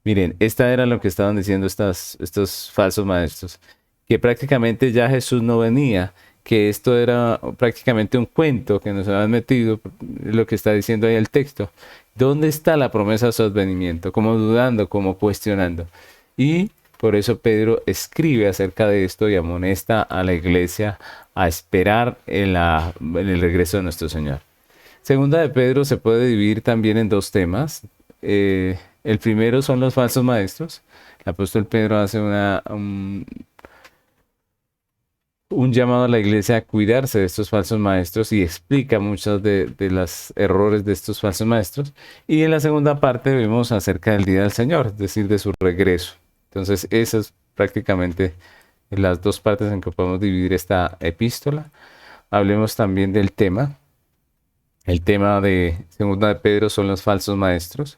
Miren, esta era lo que estaban diciendo estos falsos maestros, que prácticamente ya Jesús no venía, que esto era prácticamente un cuento que nos habían metido, lo que está diciendo ahí el texto. ¿Dónde está la promesa de su advenimiento? Como dudando, como cuestionando. Y por eso Pedro escribe acerca de esto y amonesta a la iglesia a esperar en el regreso de nuestro Señor. Segunda de Pedro se puede dividir también en dos temas. El primero son los falsos maestros. El apóstol Pedro hace un llamado a la iglesia a cuidarse de estos falsos maestros y explica muchos de los errores de estos falsos maestros. Y en la segunda parte vemos acerca del día del Señor, es decir, de su regreso. Entonces, esas es prácticamente las dos partes en que podemos dividir esta epístola. Hablemos también del tema. El tema de segunda de Pedro son los falsos maestros.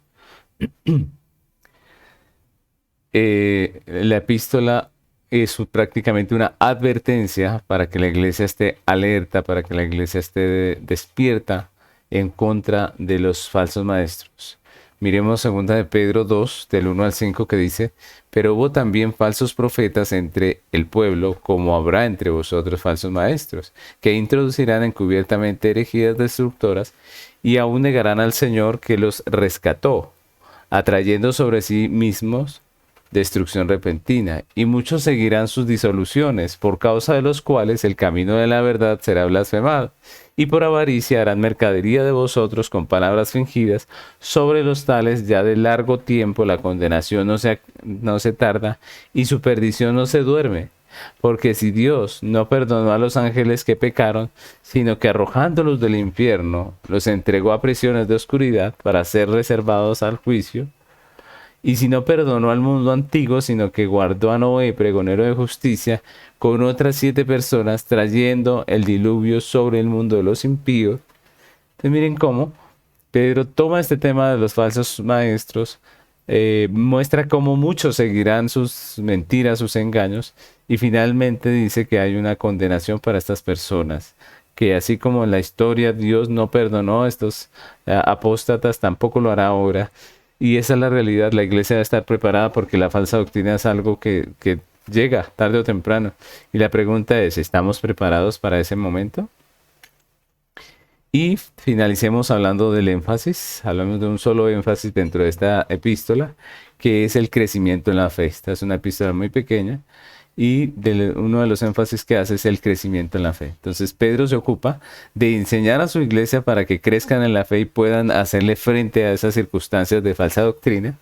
La epístola es prácticamente una advertencia para que la iglesia esté alerta, para que la iglesia esté despierta en contra de los falsos maestros. Miremos 2 de Pedro 2, del 1 al 5, que dice: Pero hubo también falsos profetas entre el pueblo, como habrá entre vosotros falsos maestros, que introducirán encubiertamente herejías destructoras, y aún negarán al Señor que los rescató, atrayendo sobre sí mismos destrucción repentina, y muchos seguirán sus disoluciones, por causa de los cuales el camino de la verdad será blasfemado, y por avaricia harán mercadería de vosotros con palabras fingidas. Sobre los tales ya de largo tiempo la condenación no se tarda, y su perdición no se duerme. Porque si Dios no perdonó a los ángeles que pecaron, sino que arrojándolos del infierno, los entregó a prisiones de oscuridad para ser reservados al juicio, y si no perdonó al mundo antiguo, sino que guardó a Noé, pregonero de justicia, con otras 7 personas, trayendo el diluvio sobre el mundo de los impíos. Entonces miren cómo Pedro toma este tema de los falsos maestros, muestra cómo muchos seguirán sus mentiras, sus engaños, y finalmente dice que hay una condenación para estas personas, que así como en la historia Dios no perdonó a estos apóstatas, tampoco lo hará ahora. Y esa es la realidad. La iglesia debe estar preparada porque la falsa doctrina es algo que llega tarde o temprano. Y la pregunta es: ¿estamos preparados para ese momento? Y finalicemos hablando del énfasis. Hablamos de un solo énfasis dentro de esta epístola, que es el crecimiento en la fe. Esta es una epístola muy pequeña y uno de los énfasis que hace es el crecimiento en la fe. Entonces Pedro se ocupa de enseñar a su iglesia para que crezcan en la fe y puedan hacerle frente a esas circunstancias de falsa doctrina,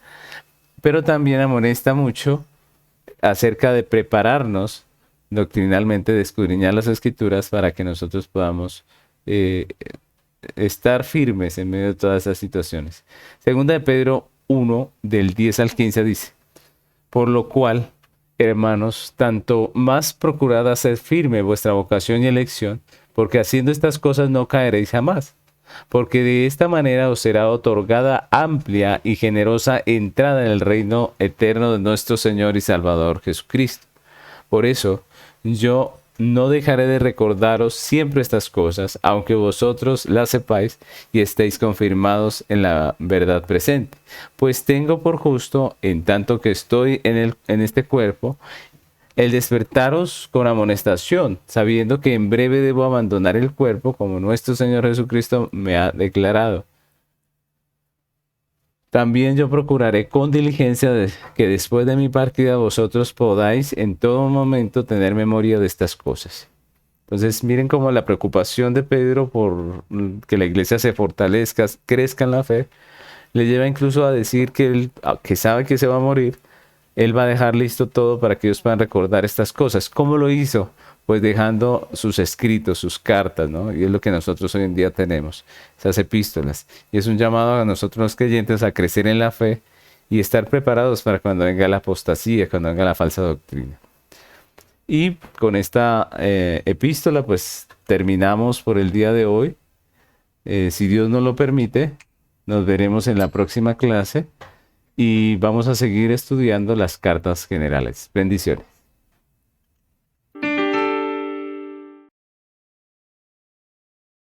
pero también amonesta mucho acerca de prepararnos doctrinalmente, de escudriñar las escrituras para que nosotros podamos estar firmes en medio de todas esas situaciones. Segunda de Pedro 1, del 10 al 15 dice: Por lo cual, hermanos, tanto más procurad hacer firme vuestra vocación y elección, porque haciendo estas cosas no caeréis jamás, porque de esta manera os será otorgada amplia y generosa entrada en el reino eterno de nuestro Señor y Salvador Jesucristo. Por eso, yo no dejaré de recordaros siempre estas cosas, aunque vosotros las sepáis y estéis confirmados en la verdad presente. Pues tengo por justo, en tanto que estoy en este cuerpo, el despertaros con amonestación, sabiendo que en breve debo abandonar el cuerpo, como nuestro Señor Jesucristo me ha declarado. También yo procuraré con diligencia que después de mi partida vosotros podáis en todo momento tener memoria de estas cosas. Entonces miren cómo la preocupación de Pedro por que la iglesia se fortalezca, crezca en la fe, le lleva incluso a decir que él, que sabe que se va a morir, él va a dejar listo todo para que ellos puedan recordar estas cosas. ¿Cómo lo hizo? Pues dejando sus escritos, sus cartas, ¿no? Y es lo que nosotros hoy en día tenemos, esas epístolas. Y es un llamado a nosotros los creyentes a crecer en la fe y estar preparados para cuando venga la apostasía, cuando venga la falsa doctrina. Y con esta epístola, pues terminamos por el día de hoy. Si Dios nos lo permite, nos veremos en la próxima clase y vamos a seguir estudiando las cartas generales. Bendiciones.